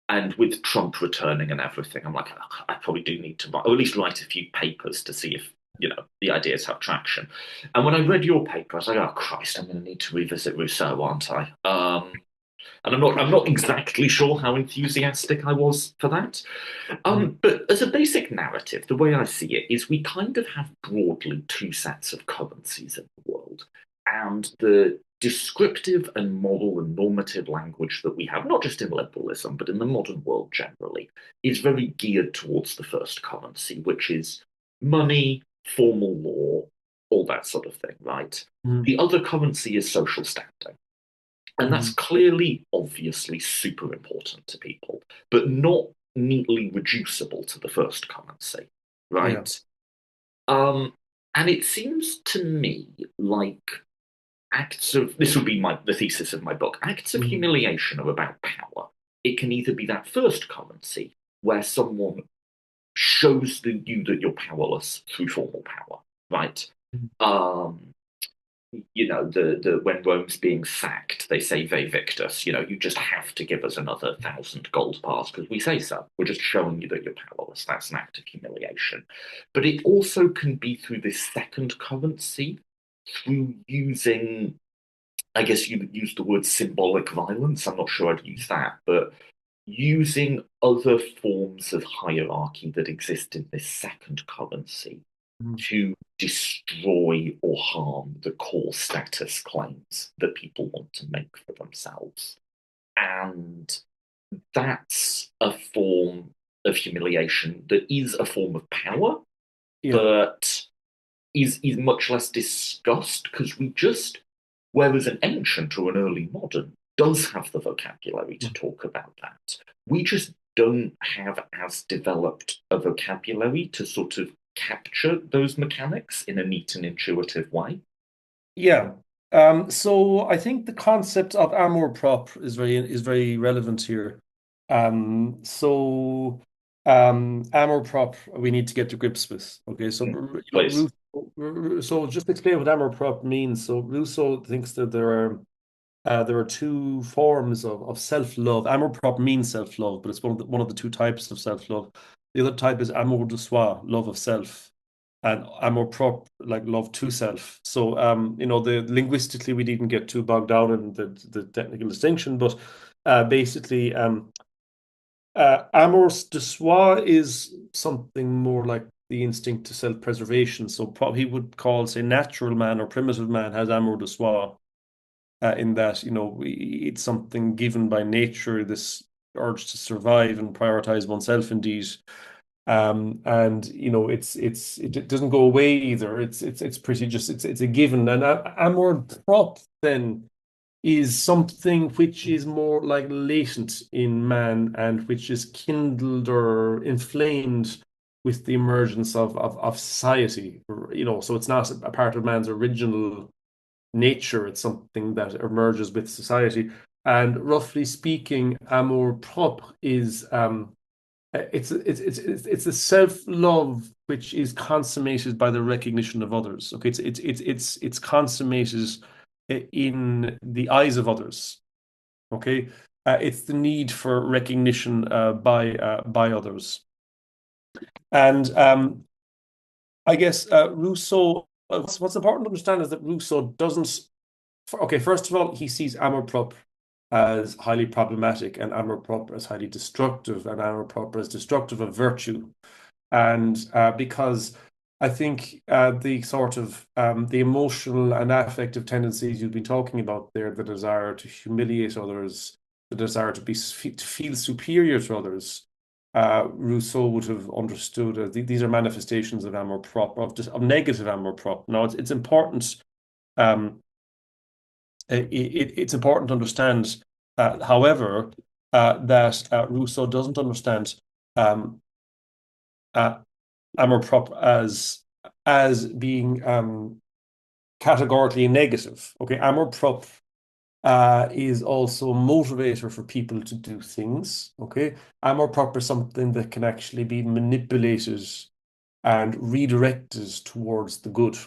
And with Trump returning and everything, I'm like, oh, I probably do need to write, or at least write a few papers to see if, the ideas have traction. And when I read your paper, I was like, oh, Christ, I'm going to need to revisit Rousseau, aren't I? And I'm not exactly sure how enthusiastic I was for that. But as a basic narrative, the way I see it is we kind of have broadly two sets of currencies in the world. And the descriptive and moral and normative language that we have, not just in liberalism, but in the modern world generally, is very geared towards the first currency, which is money, formal law, all that sort of thing, right? The other currency is social standing. And that's clearly, obviously, super important to people, but not neatly reducible to the first currency, right? Yeah. And it seems to me like this would be the thesis of my book. Acts of humiliation are about power. It can either be that first currency where someone shows you that you're powerless through formal power, right? When Rome's being sacked, they say "Ve victus." You just have to give us another 1,000 gold bars because we say so. We're just showing you that you're powerless. That's an act of humiliation. But it also can be through this second currency, through using, I guess you used the word symbolic violence. I'm not sure I'd use that, but using other forms of hierarchy that exist in this second currency to destroy or harm the core status claims that people want to make for themselves. And that's a form of humiliation that is a form of power, Yeah. but is much less discussed because whereas an ancient or an early modern does have the vocabulary to talk about that, we just don't have as developed a vocabulary to sort of capture those mechanics in a neat and intuitive way. Yeah. So I think the concept of amour propre is very relevant here. So amour propre we need to get to grips with. Okay, so Please. So just explain what amour propre means. So Rousseau thinks that there are two forms of self-love. Amour propre means self-love, but it's one of the two types of self-love. The other type is amour de soi, love of self, and amour propre, like love to self. So, the linguistically we needn't get too bogged down in the technical distinction, but basically, amour de soi is something more like the instinct to self-preservation. So, probably he would call, say, natural man or primitive man has amour de soi, in that it's something given by nature, this urge to survive and prioritize oneself, indeed. And it doesn't go away either. It's pretty just it's a given. And amour propre then is something which is more like latent in man and which is kindled or inflamed with the emergence of society. So it's not a part of man's original nature. It's something that emerges with society. And roughly speaking, amour propre is it's a self-love which is consummated by the recognition of others. Okay, it's consummated in the eyes of others. Okay, it's the need for recognition by others. And I guess Rousseau. What's important to understand is that Rousseau doesn't. Okay, first of all, he sees amour propre as highly problematic and amour propre as highly destructive and amour propre as destructive of virtue. And because I think the sort of the emotional and affective tendencies you've been talking about there, the desire to humiliate others, the desire to feel superior to others, Rousseau would have understood these are manifestations of amour propre, of negative amour propre. Now, it's important. Um, it's important to understand, however, that Rousseau doesn't understand um, uh, amour propre as being categorically negative. Okay, amour propre is also a motivator for people to do things. Okay, amour propre is something that can actually be manipulated and redirected towards the good.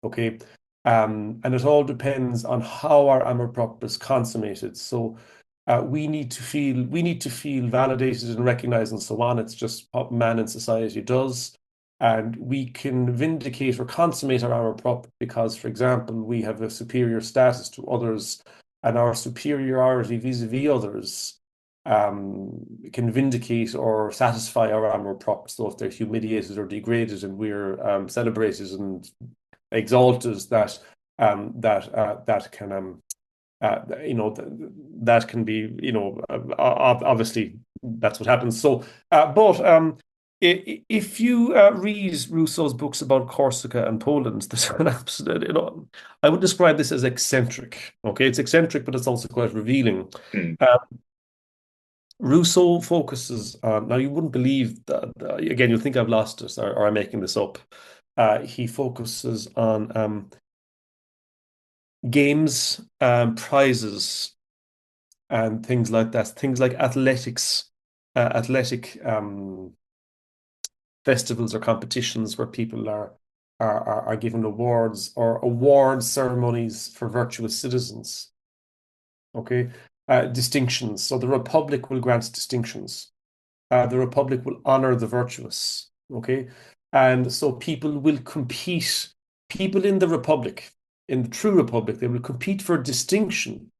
Okay. And it all depends on how our amour propre is consummated. So we need to feel validated and recognized and so on. It's just what man in society does. And we can vindicate or consummate our amour propre because, for example, we have a superior status to others, and our superiority vis-a-vis others can vindicate or satisfy our amour propre. So if they're humiliated or degraded and we're celebrated and exalted, that can that can be obviously that's what happens. So, but if you read Rousseau's books about Corsica and Poland, there's an absolute, I would describe this as eccentric. Okay, it's eccentric, but it's also quite revealing. Mm. Rousseau focuses on, now you wouldn't believe that, again, you'll think I've lost it or I'm making this up. He focuses on games, prizes, and things like that, things like athletic festivals or competitions where people are given awards or award ceremonies for virtuous citizens. Okay, distinctions. So the Republic will grant distinctions. The Republic will honor the virtuous. Okay, and so people will compete. People in the Republic, in the true Republic, they will compete for distinction.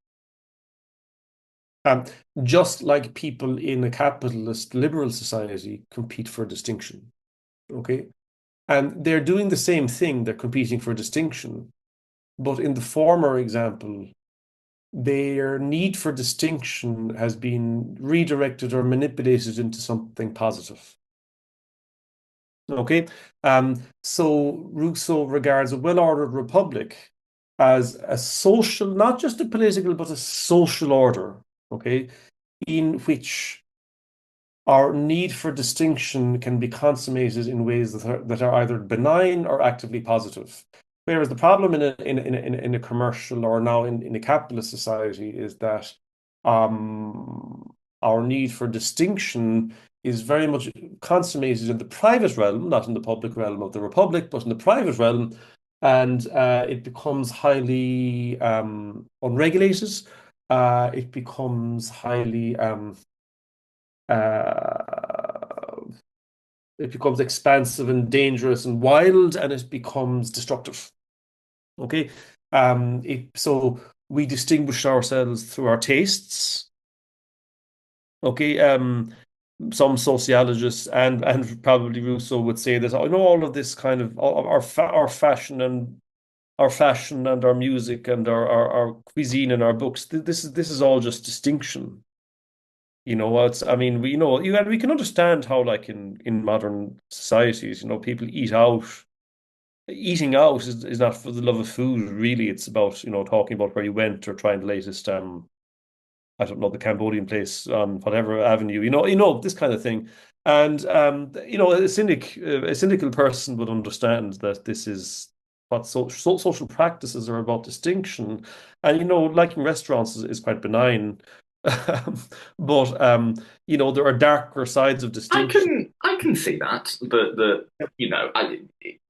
Um, just like people in a capitalist liberal society compete for distinction. Okay. And they're doing the same thing. They're competing for distinction. But in the former example, their need for distinction has been redirected or manipulated into something positive. Okay. So Rousseau regards a well-ordered republic as a social, not just a political, but a social order, okay, in which our need for distinction can be consummated in ways that are either benign or actively positive. Whereas the problem in a commercial or now in a capitalist society is that our need for distinction is very much consummated in the private realm, not in the public realm of the republic, but in the private realm, and it becomes highly unregulated. It becomes highly uh, it becomes expansive and dangerous and wild, and it becomes destructive. Okay, so we distinguish ourselves through our tastes. Okay, some sociologists and probably Rousseau would say that I know all of this kind of our fashion and our music and our cuisine and our books. This is all just distinction. I mean, and we can understand how, like in modern societies, people eat out. Eating out is not for the love of food, really. It's about, talking about where you went or trying the latest, I don't know, the Cambodian place on whatever avenue, this kind of thing. And a cynical person would understand that this is what social practices are about distinction. And like in restaurants is quite benign. But there are darker sides of I distinction. can see that, but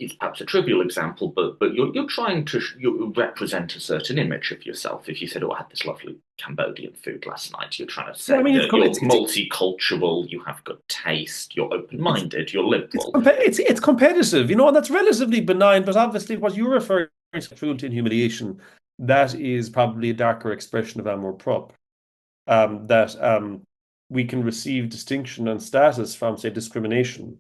it's perhaps a trivial example, but you're trying to you represent a certain image of yourself. If you said, "Oh, I had this lovely Cambodian food last night," you're trying to Yeah, I say mean, that you're multicultural, you have good taste, you're open-minded, you're liberal. it's competitive, and that's relatively benign. But obviously, what you're referring to, cruelty and humiliation, that is probably a darker expression of amour propre. That we can receive distinction and status from, say, discrimination.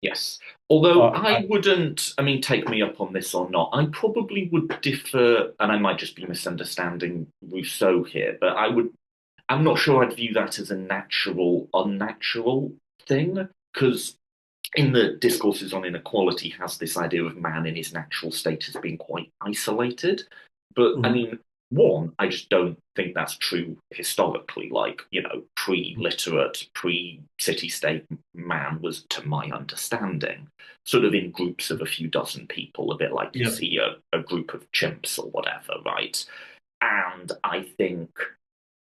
Yes. Although I, I wouldn't, I mean, take me up on this or not, I probably would differ, and I might just be misunderstanding Rousseau here, but I'm not sure I'd view that as a natural, unnatural thing, because in the discourses on inequality has this idea of man in his natural state as being quite isolated. But I Mhm. mean, one, I just don't think that's true historically. Like, pre-literate, pre-city state man was, to my understanding, sort of in groups of a few dozen people, a bit like you Yeah. see a group of chimps or whatever, right? And I think,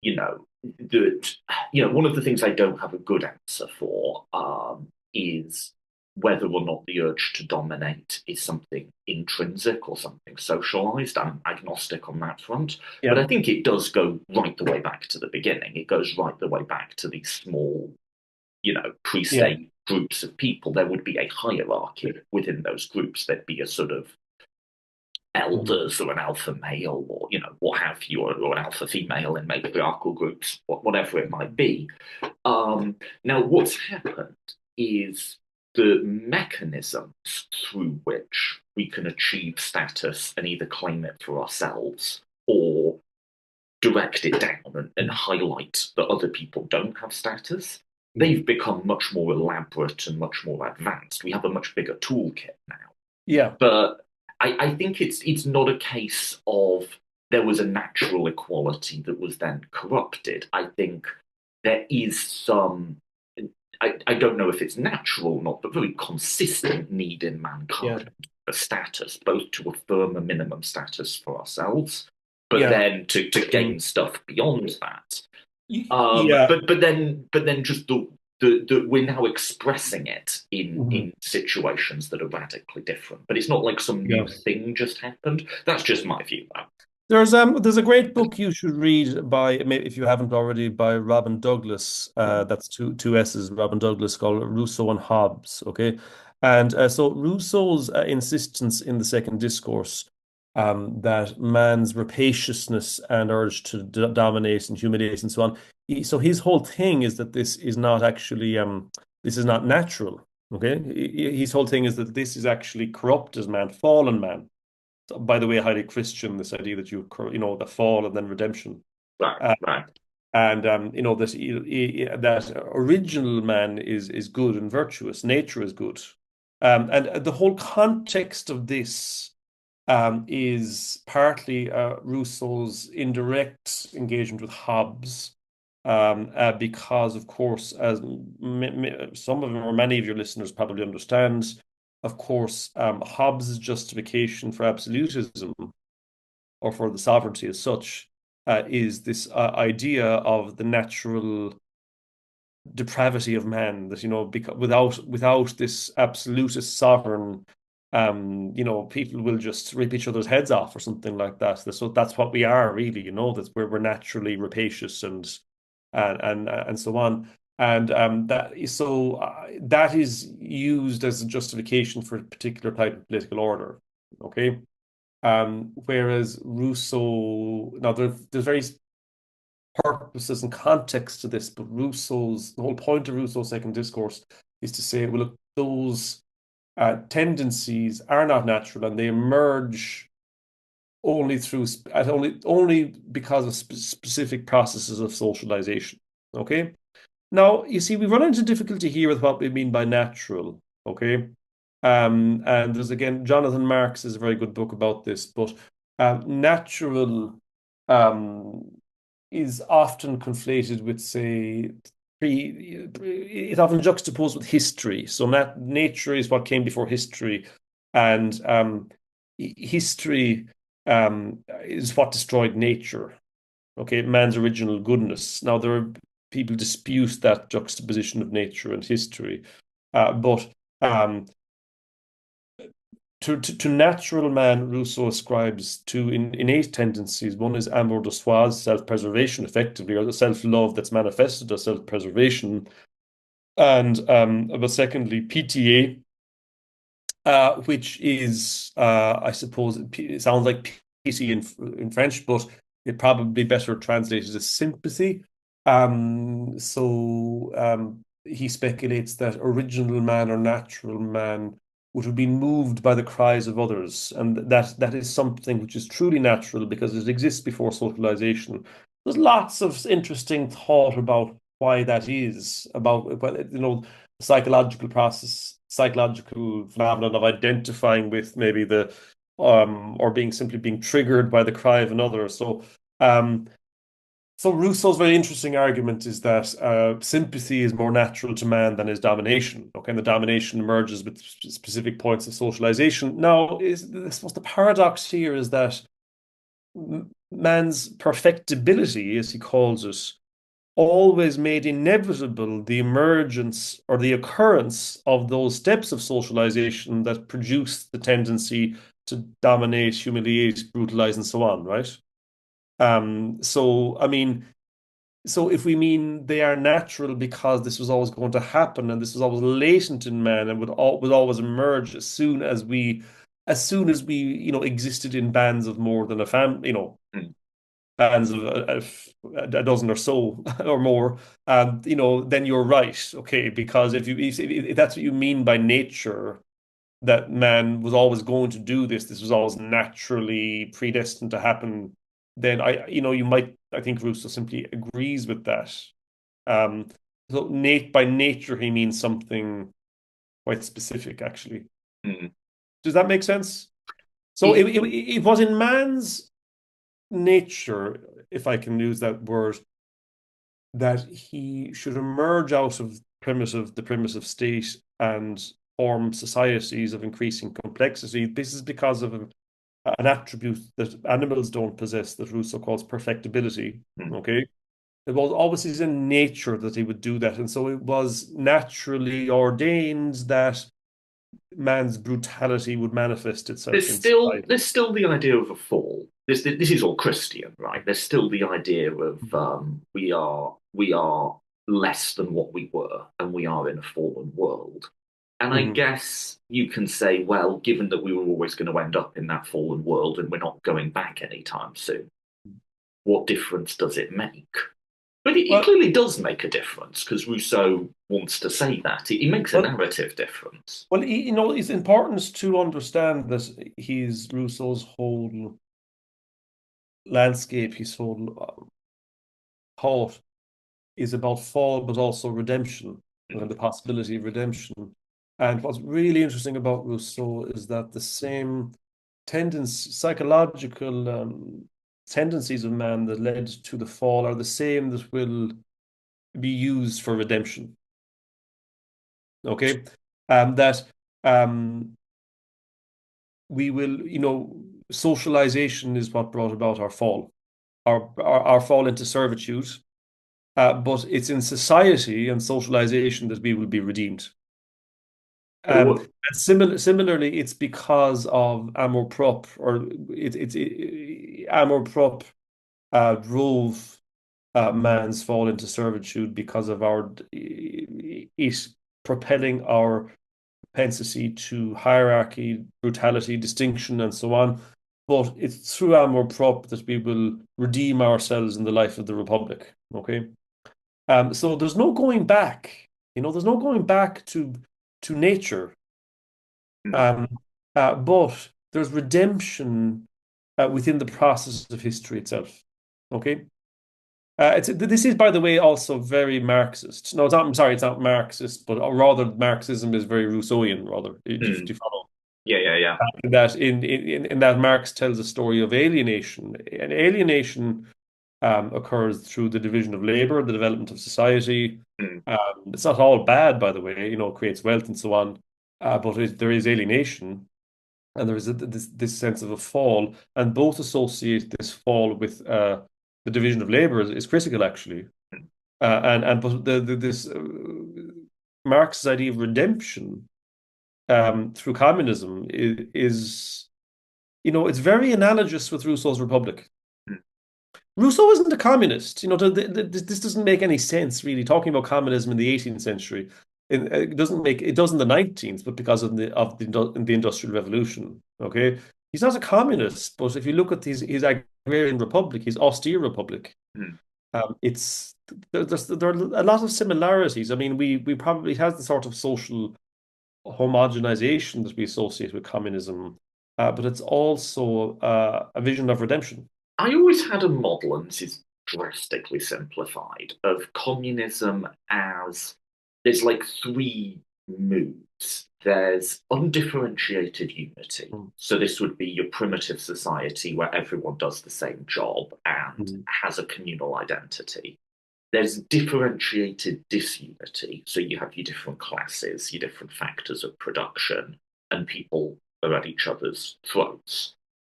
that, one of the things I don't have a good answer for is whether or not the urge to dominate is something intrinsic or something socialized. I'm agnostic on that front. But Yeah. I think it does go right the way back to the beginning. It goes right the way back to these small, pre Yeah. state groups of people. There would be a hierarchy within those groups. There'd be a sort of Mhm. elders or an alpha male or what have you, or an alpha female in matriarchal groups, whatever it might be. Now, what's happened is the mechanisms through which we can achieve status and either claim it for ourselves or direct it down and highlight that other people don't have status, they've become much more elaborate and much more advanced. We have a much bigger toolkit now. Yeah. But I think it's not a case of there was a natural equality that was then corrupted. I think there is some. I don't know if it's natural or not, but very consistent need in Yeah. mankind for status, both to affirm a minimum status for ourselves, but Yeah. then to Mm. gain stuff beyond that. Yeah. But then just the we're now expressing it in Mhm. situations that are radically different. But it's not like some Yeah. new thing just happened. That's just my view, though. There's a great book you should read by, maybe if you haven't already, by Robin Douglas. That's two S's, Robin Douglas, called Rousseau and Hobbes. Okay, and so Rousseau's insistence in the second discourse, that man's rapaciousness and urge to dominate and humiliate and so on. So his whole thing is that this is not actually this is not natural. Okay, his whole thing is that this is actually corrupted man, fallen man. So, by the way, highly Christian. This idea that the fall and then redemption. Right, Uh, right. and that original man is good and virtuous. Nature is good, and the whole context of this is partly Rousseau's indirect engagement with Hobbes, because, of course, as some of them or many of your listeners probably understand, of course, Hobbes' justification for absolutism or for the sovereignty as such is this idea of the natural depravity of man, that because without this absolutist sovereign, people will just rip each other's heads off or something like that. So that's what we are really, that we're naturally rapacious and so on. And that is used as a justification for a particular type of political order. Okay. Whereas Rousseau, now there's very purposes and context to this, but the whole point of Rousseau's second discourse is to say, well, look, those tendencies are not natural and they emerge only because of specific processes of socialization. Okay. Now, you see, we run into difficulty here with what we mean by natural. Okay. And there's again, Jonathan Marks is a very good book about this, but natural um, is often conflated with, say, it's often juxtaposed with history. So nature is what came before history, and history is what destroyed nature. Okay, man's original goodness. Now there are people dispute that juxtaposition of nature and history, but um, to natural man, Rousseau ascribes two innate tendencies. One is amour de soi, self-preservation, effectively, or the self-love that's manifested as self-preservation. And but secondly, pitié, which is, I suppose, it sounds like pity in French, but it probably better translated as sympathy. He speculates that original man or natural man would have been moved by the cries of others, and that is something which is truly natural because it exists before socialization. There's lots of interesting thought about why that is, about psychological process, psychological phenomenon of identifying with maybe or simply being triggered by the cry of another. So Rousseau's very interesting argument is that sympathy is more natural to man than is domination. Okay, and the domination emerges with specific points of socialization. Now, I suppose the paradox here is that man's perfectibility, as he calls it, always made inevitable the emergence or the occurrence of those steps of socialization that produce the tendency to dominate, humiliate, brutalize, and so on, right? I mean, so if we mean they are natural because this was always going to happen and this was always latent in man and would always emerge as soon as we existed in bands of more than a family, bands of a dozen or so or more, then you're right. Okay, because if that's what you mean by nature, that man was always going to do this, this was always naturally predestined to happen, then I think Rousseau simply agrees with that. Um, so by nature he means something quite specific, actually. Mm. Does that make sense? So it was in man's nature, if I can use that word, that he should emerge out of the primitive state and form societies of increasing complexity. This is because of an attribute that animals don't possess that Rousseau calls perfectibility. Okay. It was always in nature that he would do that. And so it was naturally ordained that man's brutality would manifest itself There's in still society. there's still the idea of a fall. This is all Christian, right? There's still the idea of we are less than what we were, and we are in a fallen world. And I Mhm. guess you can say, well, given that we were always going to end up in that fallen world and we're not going back anytime soon, what difference does it make? But it Well, clearly does make a difference because Rousseau wants to say that. He makes a well, narrative difference. well, it's important to understand that Rousseau's whole landscape, his whole thought is about fall, but also redemption and the possibility of redemption. And what's really interesting about Rousseau is that the same psychological tendencies of man that led to the fall are the same that will be used for redemption. Okay, that we will, socialization is what brought about our fall, our fall into servitude. But it's in society and socialization that we will be redeemed. And similarly, it's because of amour propre, or amour propre drove man's fall into servitude because of it propelling our propensity to hierarchy, brutality, distinction, and so on. But it's through amour propre that we will redeem ourselves in the life of the Republic. Okay. So there's no going back. There's no going back to nature. No. But there's redemption within the process of history itself. Okay. This is, by the way, also very Marxist. No, it's not. I'm sorry, it's not Marxist, but rather Marxism is very Rousseauian. Rather, do you follow? Yeah. That in that Marx tells a story of alienation, and alienation occurs through the division of labor, the development of society. Mm. It's not all bad, by the way. It creates wealth and so on, but there is alienation, and there is this sense of a fall, and both associate this fall with the division of labor is critical, actually. But this Marx's idea of redemption through communism is it's very analogous with Rousseau's Republic. Rousseau isn't a communist. This doesn't make any sense, really. Talking about communism in the 18th century, it does in the 19th, but because of the Industrial Revolution. Okay, he's not a communist, but if you look at his agrarian republic, his austere republic, Mm. it's there are a lot of similarities. I mean, we probably has the sort of social homogenization that we associate with communism, but it's also a vision of redemption. I always had a model, and this is drastically simplified, of communism as there's like three moods. There's undifferentiated unity. Mm. So this would be your primitive society where everyone does the same job and Mm. has a communal identity. There's differentiated disunity. So you have your different classes, your different factors of production, and people are at each other's throats.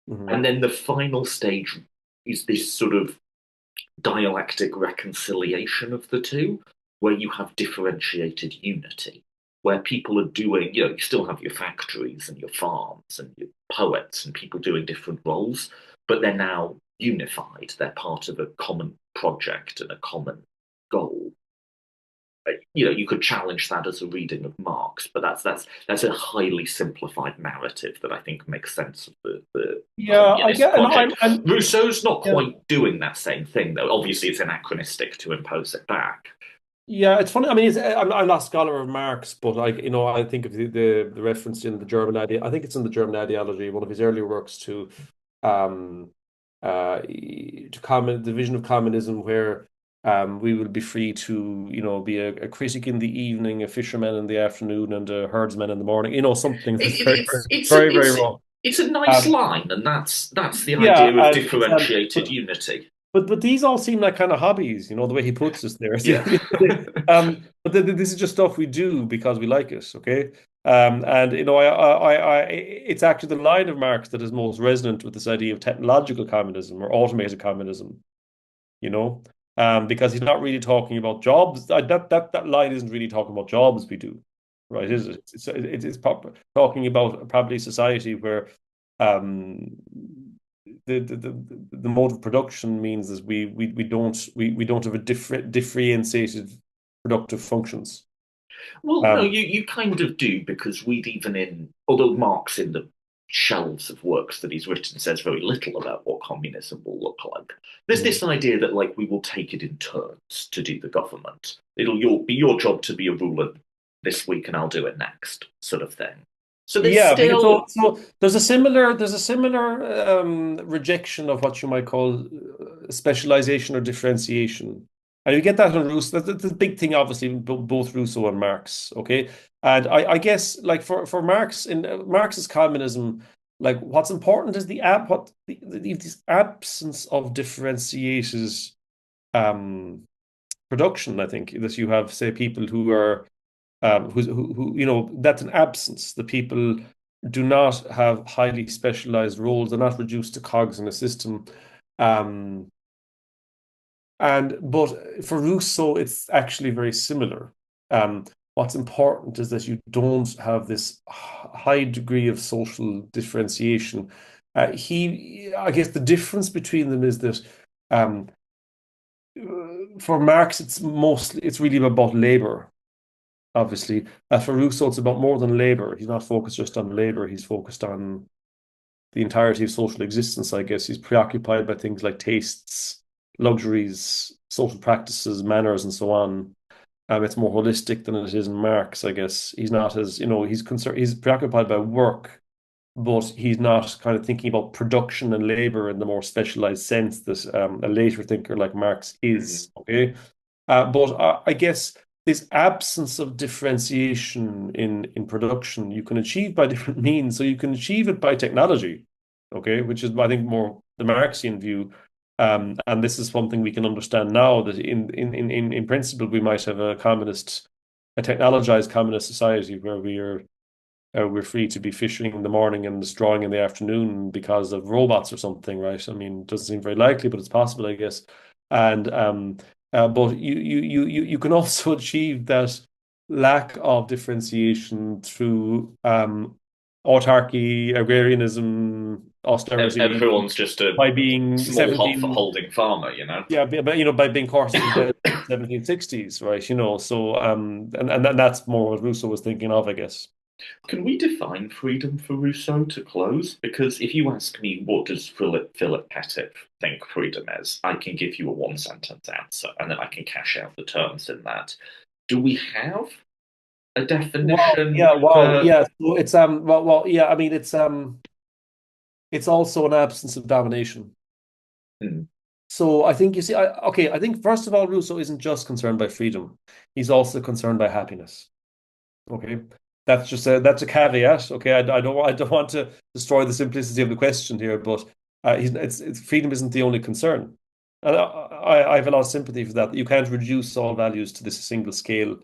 Mhm. And then the final stage is this sort of dialectic reconciliation of the two, where you have differentiated unity, where people are doing, you still have your factories and your farms and your poets and people doing different roles, but they're now unified. They're part of a common project and a common goal. You could challenge that as a reading of Marx, but that's a highly simplified narrative that I think makes sense of the Yeah, I communist get, and project. Rousseau's not yeah. quite doing that same thing, though. Obviously, it's anachronistic to impose it back. Yeah, it's funny. I mean, I'm not a scholar of Marx, but I think of the reference in the German idea. I think it's in the German ideology, one of his earlier works um, the vision of communism, where we will be free to, be a critic in the evening, a fisherman in the afternoon, and a herdsman in the morning. Something that's very, very, very wrong. It's a nice line, and that's the Yeah, idea of and differentiated unity. But these all seem like kind of hobbies, the way he puts us there. Yeah. But this is just stuff we do because we like it, okay? And it's actually the line of Marx that is most resonant with this idea of technological communism or automated communism, because he's not really talking about jobs. That line isn't really talking about jobs we do, right? Is it? It's talking about probably society where the mode of production means that we don't have a differentiated productive functions. Well, no, you kind of do, because although Marx in the shelves of works that he's written says very little about what communism will look like. There's this idea that like we will take it in turns to do the government. It'll be your job to be a ruler this week, and I'll do it next, sort of thing. So there's Yeah, because still so there's a similar rejection of what you might call specialization or differentiation, and you get that in Rousseau. That's the big thing, obviously, in both Rousseau and Marx. Okay, and I guess like for Marx in Marx's communism, like what's important is this absence of differentiated um, production. I think that you have, say, people who are that's an absence. The people do not have highly specialized roles. They're not reduced to cogs in a system. Um, but for Rousseau, it's actually very similar. What's important is that you don't have this high degree of social differentiation. I guess the difference between them is that um, for Marx, it's really about labor, obviously. For Rousseau, it's about more than labor. He's not focused just on labor, he's focused on the entirety of social existence, I guess. He's preoccupied by things like tastes, luxuries, social practices, manners, and so on. It's more holistic than it is in Marx, I guess. He's not as, he's preoccupied by work, but he's not kind of thinking about production and labor in the more specialized sense that a later thinker like Marx is. Okay. But I guess this absence of differentiation in production you can achieve by different means. So you can achieve it by technology, okay, which is I think more the Marxian view. And this is something we can understand now that in principle we might have a technologized communist society where we're free to be fishing in the morning and destroying in the afternoon because of robots or something, right? I mean, it doesn't seem very likely, but it's possible, I guess. And but you can also achieve that lack of differentiation through autarky, agrarianism, austerity, everyone's just a by being small hot for 17, holding farmer, you know. yeah, but by being courses in the 1760s, right? So and that's more what Rousseau was thinking of, I guess. Can we define freedom for Rousseau to close? Because if you ask me what does Philip Pettit think freedom is, I can give you a one sentence answer, and then I can cash out the terms in that. Do we have a Wow, definition yeah, wow, for? yeah. So it's yeah. I mean, it's also an absence of domination. Hmm. So I think you see, okay. I think first of all, Rousseau isn't just concerned by freedom; he's also concerned by happiness. Okay, that's a caveat. Okay, I don't want to destroy the simplicity of the question here, but freedom isn't the only concern, and I have a lot of sympathy for that. You can't reduce all values to this single scale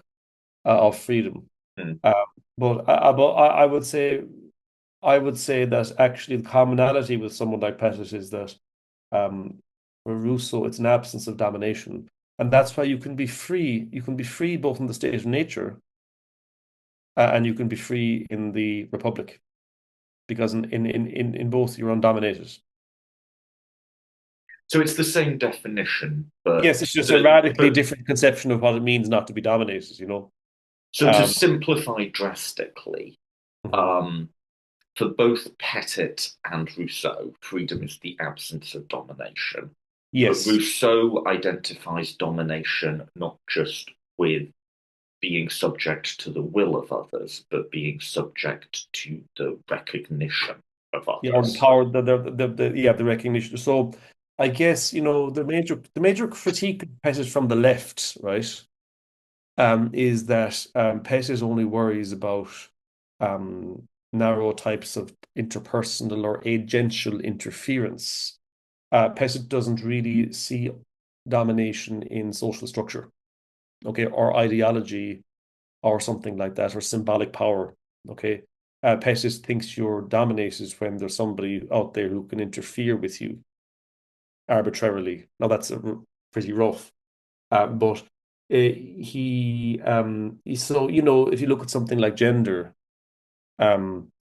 of freedom. Hmm. Uh, but I would say that actually the commonality with someone like Pettit is that for Rousseau it's an absence of domination, and that's why you can be free. You can be free both in the state of nature and you can be free in the republic because in both you're undominated. So it's the same definition, but Yes, it's just a radically different conception of what it means not to be dominated. so to Um, simplify drastically, mhm. um, for both Pettit and Rousseau, freedom is the absence of domination. But Yes. Rousseau identifies domination not just with being subject to the will of others, but being subject to the recognition of Yeah, or the others. power, the recognition. So I guess, the major critique of Pettit from the left, right, is that Pettit only worries about narrow types of interpersonal or agential interference. Pettit doesn't really see domination in social structure, okay, or ideology or something like that, or symbolic power, okay. Pettit thinks you're dominated when there's somebody out there who can interfere with you arbitrarily. Now that's pretty rough, but so if you look at something like gender, um,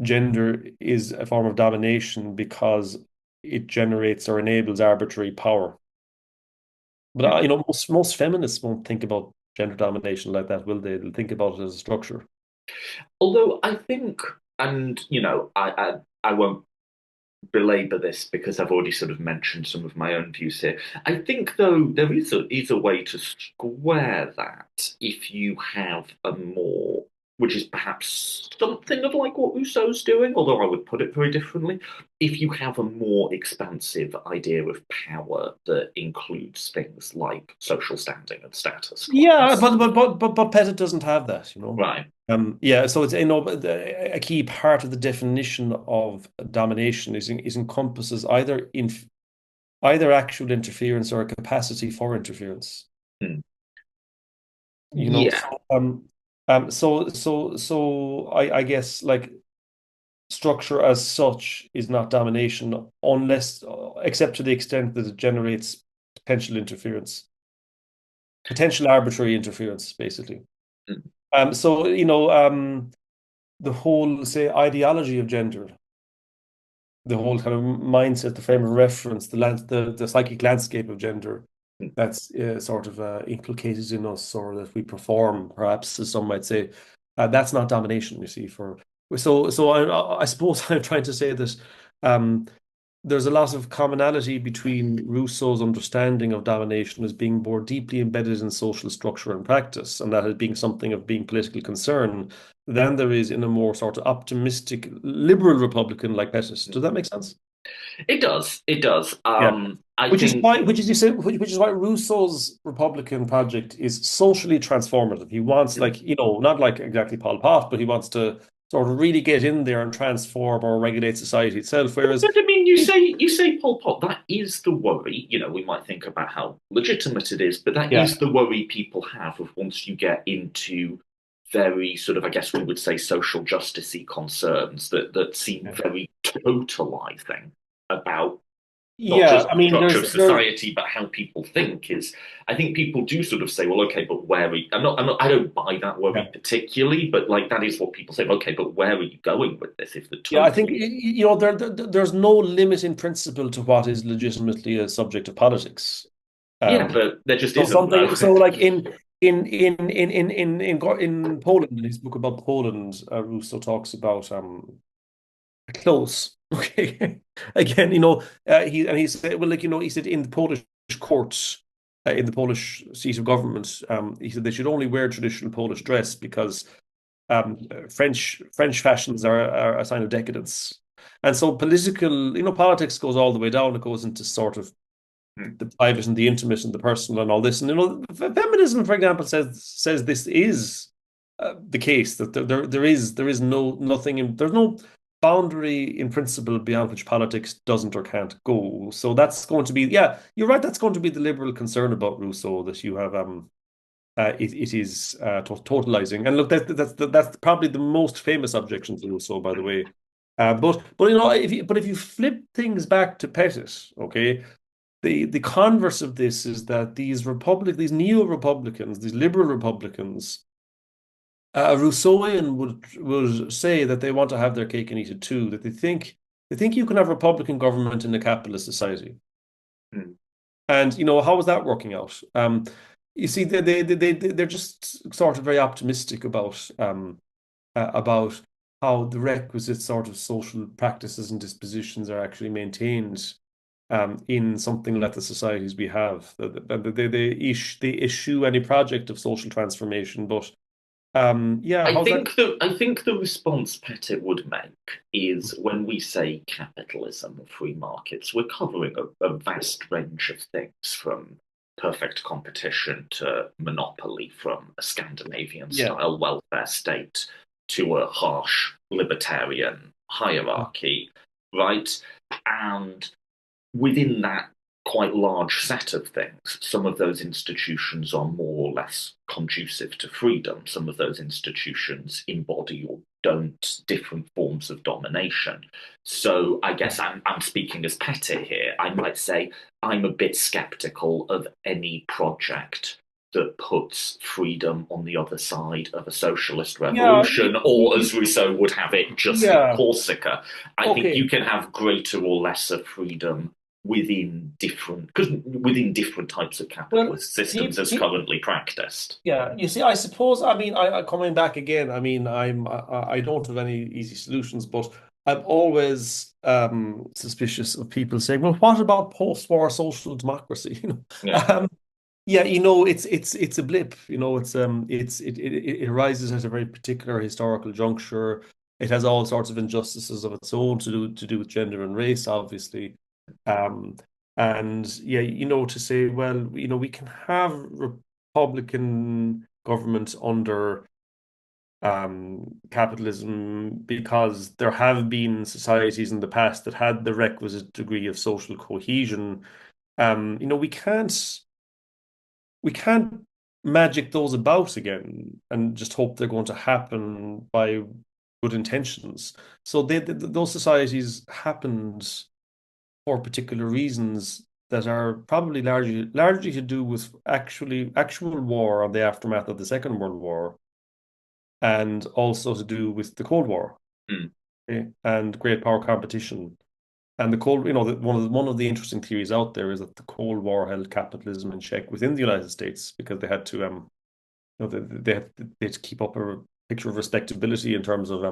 gender is a form of domination because it generates or enables arbitrary power. But most feminists won't think about gender domination like that, will they? They'll think about it as a structure. Although I think, and you know, I won't belabor this because I've already sort of mentioned some of my own views here. I think, though, there is a way to square that if you have a more, which is perhaps something of like what Rousseau's doing, although I would put it very differently. If you have a more expansive idea of power that includes things like social standing and status Yeah, class. but Pettit doesn't have that, Right. Yeah, so it's a key part of the definition of domination is encompasses either actual interference or a capacity for interference. Hmm. You know, Yeah. so I guess like structure as such is not domination unless except to the extent that it generates potential interference, potential arbitrary interference, basically. Hmm. So the whole say ideology of gender, the whole kind of mindset, the frame of reference, the psychic landscape of gender that's sort of inculcated in us, or that we perform, perhaps, as some might say, that's not domination. You see, I suppose I'm trying to say that um, there's a lot of commonality between Rousseau's understanding of domination as being more deeply embedded in social structure and practice, and that as being something of being political concern, than there is in a more sort of optimistic liberal Republican like Pettis. Does that make sense? It does. It does. Yeah. I think. Which is why Rousseau's Republican project is socially transformative. He wants, like, not like exactly Pol Pot, but he wants to sort of really get in there and transform or regulate society itself. Whereas, But I mean, you say Pol Pot. That is the worry. We might think about how legitimate it is, but that yeah, is the worry people have of once you get into very sort of, I guess we would say, social justicey concerns that seem very totalizing about not yeah. just I the mean, structure of society, but how people think. Is I think people do sort of say, well, okay, but where are you? I don't buy that worry yeah. particularly, but like that is what people say. Okay, but where are you going with this? If the Yeah, I think total, there's no limit in principle to what is legitimately a subject of politics. yeah, Um, but there just so isn't though. something so like in Poland, in his book about Poland, Rousseau talks about close. Okay, again, he said, well, like, he said in the Polish courts, in the Polish seat of government, he said they should only wear traditional Polish dress because French fashions are a sign of decadence. And so politics goes all the way down. It goes into sort of the private and the intimate and the personal and all this. And feminism, for example, says this is the case, that there is there's no boundary in principle beyond which politics doesn't or can't go. So that's going to be, yeah, you're right. That's going to be the liberal concern about Rousseau, that you have it is totalizing. And look, that's probably the most famous objection to Rousseau, by the way. But if you flip things back to Pettit, okay, the converse of this is that these neo-republicans, these liberal republicans, Rousseauian would say that they want to have their cake and eat it too. That they think you can have Republican government in a capitalist society. And how is that working out? You see, they're just sort of very optimistic about how the requisite sort of social practices and dispositions are actually maintained in something like the societies we have. They issue any project of social transformation, but yeah, I how's that? think the response Pettit would make is when we say capitalism or free markets, we're covering a vast range of things from perfect competition to monopoly, from a Scandinavian Yeah, style welfare state to a harsh libertarian hierarchy, right? And within that quite large set of things, some of those institutions are more or less conducive to freedom. Some of those institutions embody or don't different forms of domination. So I guess I'm speaking as Pettit here. I might say I'm a bit skeptical of any project that puts freedom on the other side of a socialist yeah, revolution, or as Rousseau would have it, just hit yeah. Corsica. I think Okay. you can have greater or lesser freedom within different types of Well, capitalist systems as currently practiced. yeah. You see, I suppose. I mean, coming back again. I mean, I don't have any easy solutions, but I'm always suspicious of people saying, "Well, what about post-war social democracy?" Yeah. Yeah, it's a blip. It arises at a very particular historical juncture. It has all sorts of injustices of its own to do with gender and race, obviously. Um, and yeah, to say, well, we can have Republican government under capitalism because there have been societies in the past that had the requisite degree of social cohesion. We can't magic those about again and just hope they're going to happen by good intentions. So those societies happened for particular reasons that are probably largely to do with actual war and the aftermath of the Second World War, and also to do with the Cold War, Mm. okay, and great power competition. And the Cold, one of the interesting theories out there is that the Cold War held capitalism in check within the United States because they had to they had to keep up a picture of respectability in terms of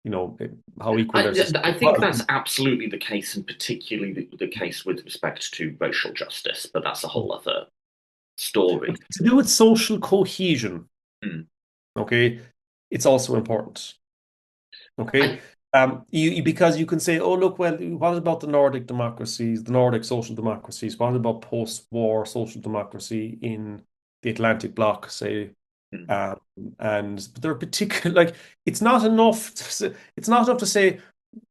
you know how equal their I society think was. that's absolutely the case, and particularly the case with respect to racial justice, but that's a whole other But story. to do with social cohesion, Mm. okay, it's also important. Okay. I, Because you can say, oh, look, well, what about the Nordic democracies, the Nordic social democracies? What about post-war social democracy in the Atlantic bloc, say? mm. Um, but there are particular, like, it's not enough to say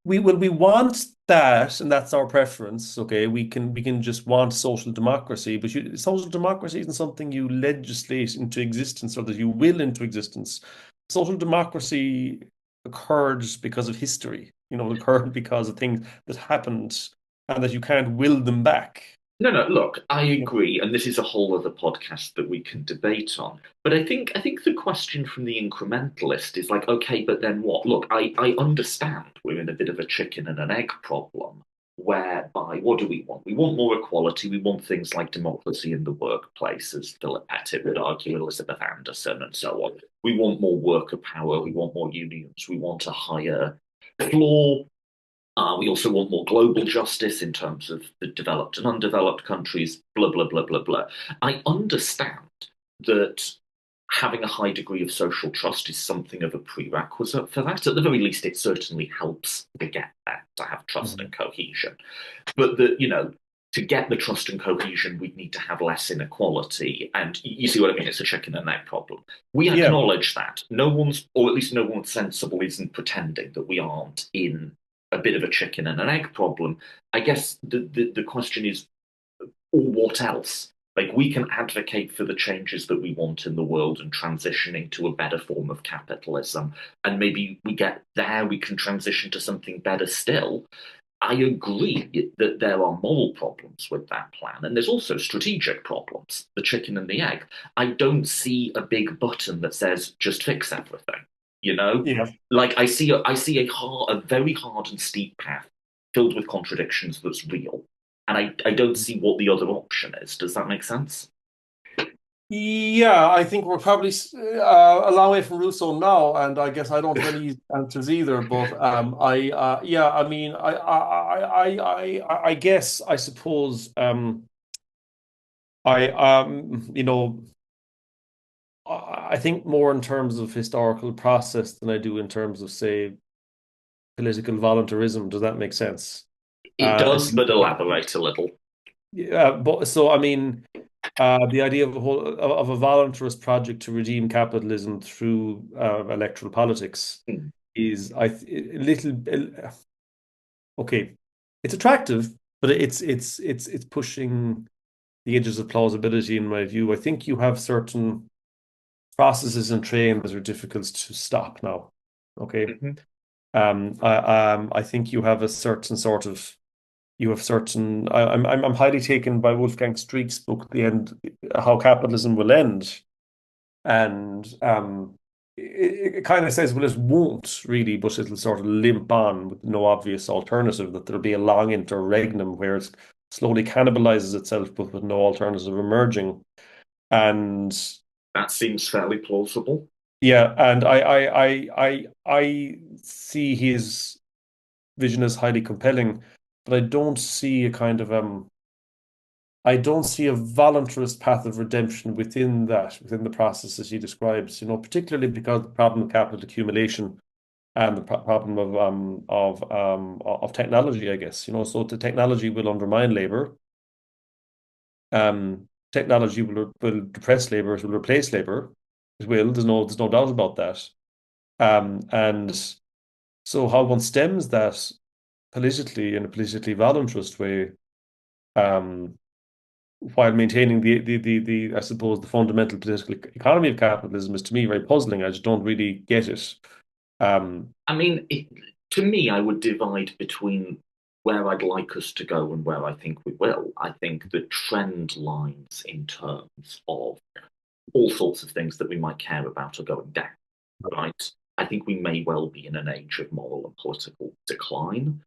we want that and that's our preference. Okay, we can just want social democracy, but social democracy isn't something you legislate into existence or that you will into existence. Social democracy occurred because of history. It occurred because of things that happened and that you can't will them back. No, no, look, I agree, and this is a whole other podcast that we can debate on. But I think the question from the incrementalist is like, okay, but then what? Look, I understand we're in a bit of a chicken and an egg problem, whereby what do we want? We want more equality, we want things like democracy in the workplace, as Philip Pettit would argue, Elizabeth Anderson, and so on. We want more worker power, we want more unions, we want a higher floor. We also want more global justice in terms of the developed and undeveloped countries, blah, blah, blah, blah, blah. I understand that having a high degree of social trust is something of a prerequisite for that. At the very least, it certainly helps to get there, to have trust and Mhm. cohesion. But to get the trust and cohesion, we'd need to have less inequality. And you see what I mean? It's a chicken and egg problem. We Yeah. acknowledge that. No one's, or at least no one sensible, isn't pretending that we aren't in a bit of a chicken and an egg problem. I guess the question is, or what else? Like, we can advocate for the changes that we want in the world and transitioning to a better form of capitalism. And maybe we get there, we can transition to something better still. I agree that there are moral problems with that plan, and there's also strategic problems, the chicken and the egg. I don't see a big button that says just fix everything. You know, Yeah. like I see a very hard and steep path filled with contradictions that's real, and I don't see what the other option is. Does that make sense? Yeah, I think we're probably a long way from Rousseau now, and I guess I don't have any answers either. But yeah, I mean, I guess I suppose I I think more in terms of historical process than I do in terms of, say, political voluntarism. Does that make sense? It I does, think, but elaborate a little. yeah, but so I mean. The idea of a voluntarist project to redeem capitalism through electoral politics Mm. is a little okay. It's attractive, but it's pushing the edges of plausibility in my view. I think you have certain processes and train that are difficult to stop now. Okay. Mhm. I think you have certain. I'm highly taken by Wolfgang Streeck's book, The End, How Capitalism Will End, and it kind of says, well, it won't really, but it'll sort of limp on with no obvious alternative. That there'll be a long interregnum where it slowly cannibalizes itself, but with no alternative emerging. And That seems fairly plausible. yeah, and I see his vision is highly compelling, but I don't see a kind of I don't see a voluntarist path of redemption within that, within the process as he describes, particularly because the problem of capital accumulation and the problem of technology, I guess. So the technology will undermine labor. Technology will depress labor, it will replace labor. It will, there's no doubt about that. And so how one stems that politically in a politically voluntarist way, um, while maintaining the I suppose the fundamental political economy of capitalism is to me very puzzling. I just don't really get it. Um, I mean, to me, I would divide between where I'd like us to go and where I think we will. I think the trend lines in terms of all sorts of things that we might care about are going down, right? I think we may well be in an age of moral and political decline.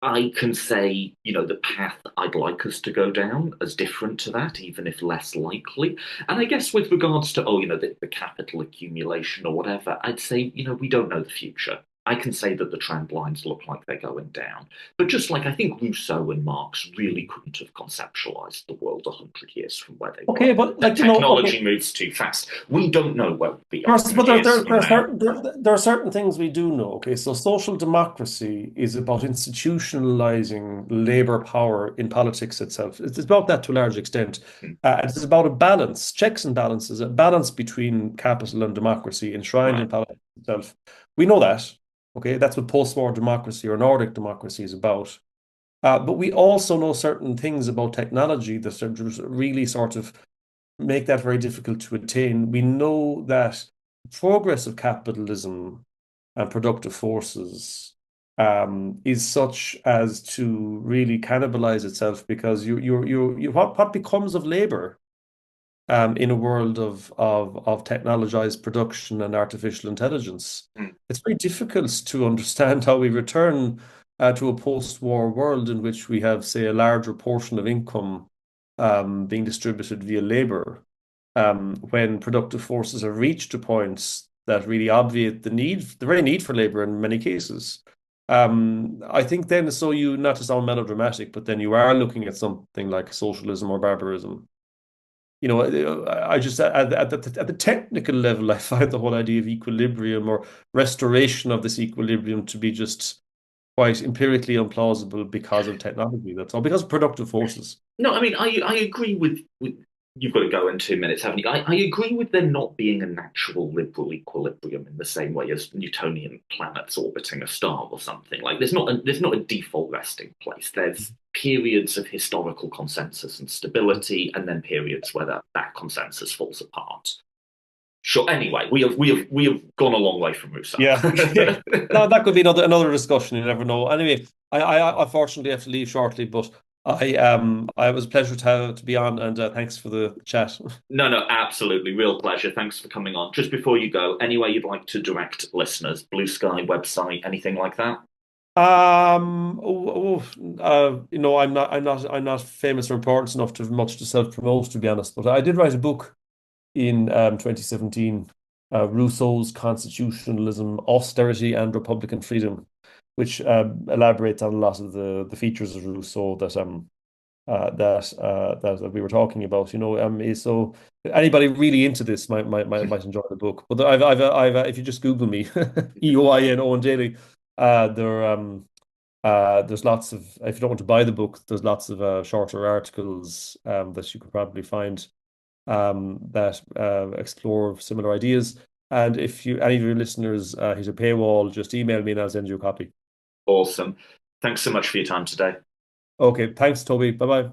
I can say, the path I'd like us to go down as different to that, even if less likely. And I guess with regards to, the capital accumulation or whatever, I'd say, we don't know the future. I can say that the trend lines look like they're going down. But just like I think Rousseau and Marx really couldn't have conceptualized the world 100 years from where they were. okay, but The technology okay. moves too fast. We don't know where we'll be But 100 years from now. there are certain things we do know. Okay, so social democracy is about institutionalizing labor power in politics itself. It's about that to a large extent. Hmm. It's about a balance, checks and balances, a balance between capital and democracy enshrined in Right. politics itself. We know that. Okay, that's what post-war democracy or Nordic democracy is about. But we also know certain things about technology that really sort of make that very difficult to attain. We know that progress of capitalism and productive forces is such as to really cannibalize itself because what becomes of labor in a world of technologized production and artificial intelligence. Hmm. It's very difficult to understand how we return to a post-war world in which we have, say, a larger portion of income being distributed via labor, when productive forces have reached a point that really obviate the very need for labor in many cases. I think then, so you, not to sound melodramatic, but then you are looking at something like socialism or barbarism. I just at the technical level, I find the whole idea of equilibrium or restoration of this equilibrium to be just quite empirically implausible because of technology. That's all, because of productive forces. No, I mean, I agree with you've got to go in 2 minutes, haven't you? I agree with there not being a natural liberal equilibrium in the same way as Newtonian planets orbiting a star or something. Like there's not a default resting place. There's periods of historical consensus and stability, and then periods where that consensus falls apart. Sure. Anyway, we have gone a long way from Rousseau. Yeah, okay. No, that could be another discussion. You never know. Anyway, I unfortunately have to leave shortly, but I was a pleasure to be on, and thanks for the chat. No, no, absolutely. Real pleasure. Thanks for coming on. Just before you go, any way you'd like to direct listeners, Blue Sky website, anything like that? I'm not famous or important enough to have much to self-promote, to be honest. But I did write a book in 2017, Rousseau's Constitutionalism, Austerity, and Republican Freedom, which elaborates on a lot of the features of Rousseau that we were talking about. So anybody really into this might enjoy the book. But if you just Google me, Eoin Daly, there's lots of, if you don't want to buy the book, there's lots of shorter articles that you could probably find that explore similar ideas. And if any of your listeners hit a paywall, just email me and I'll send you a copy. Awesome. Thanks so much for your time today. Okay, thanks, Toby. Bye bye.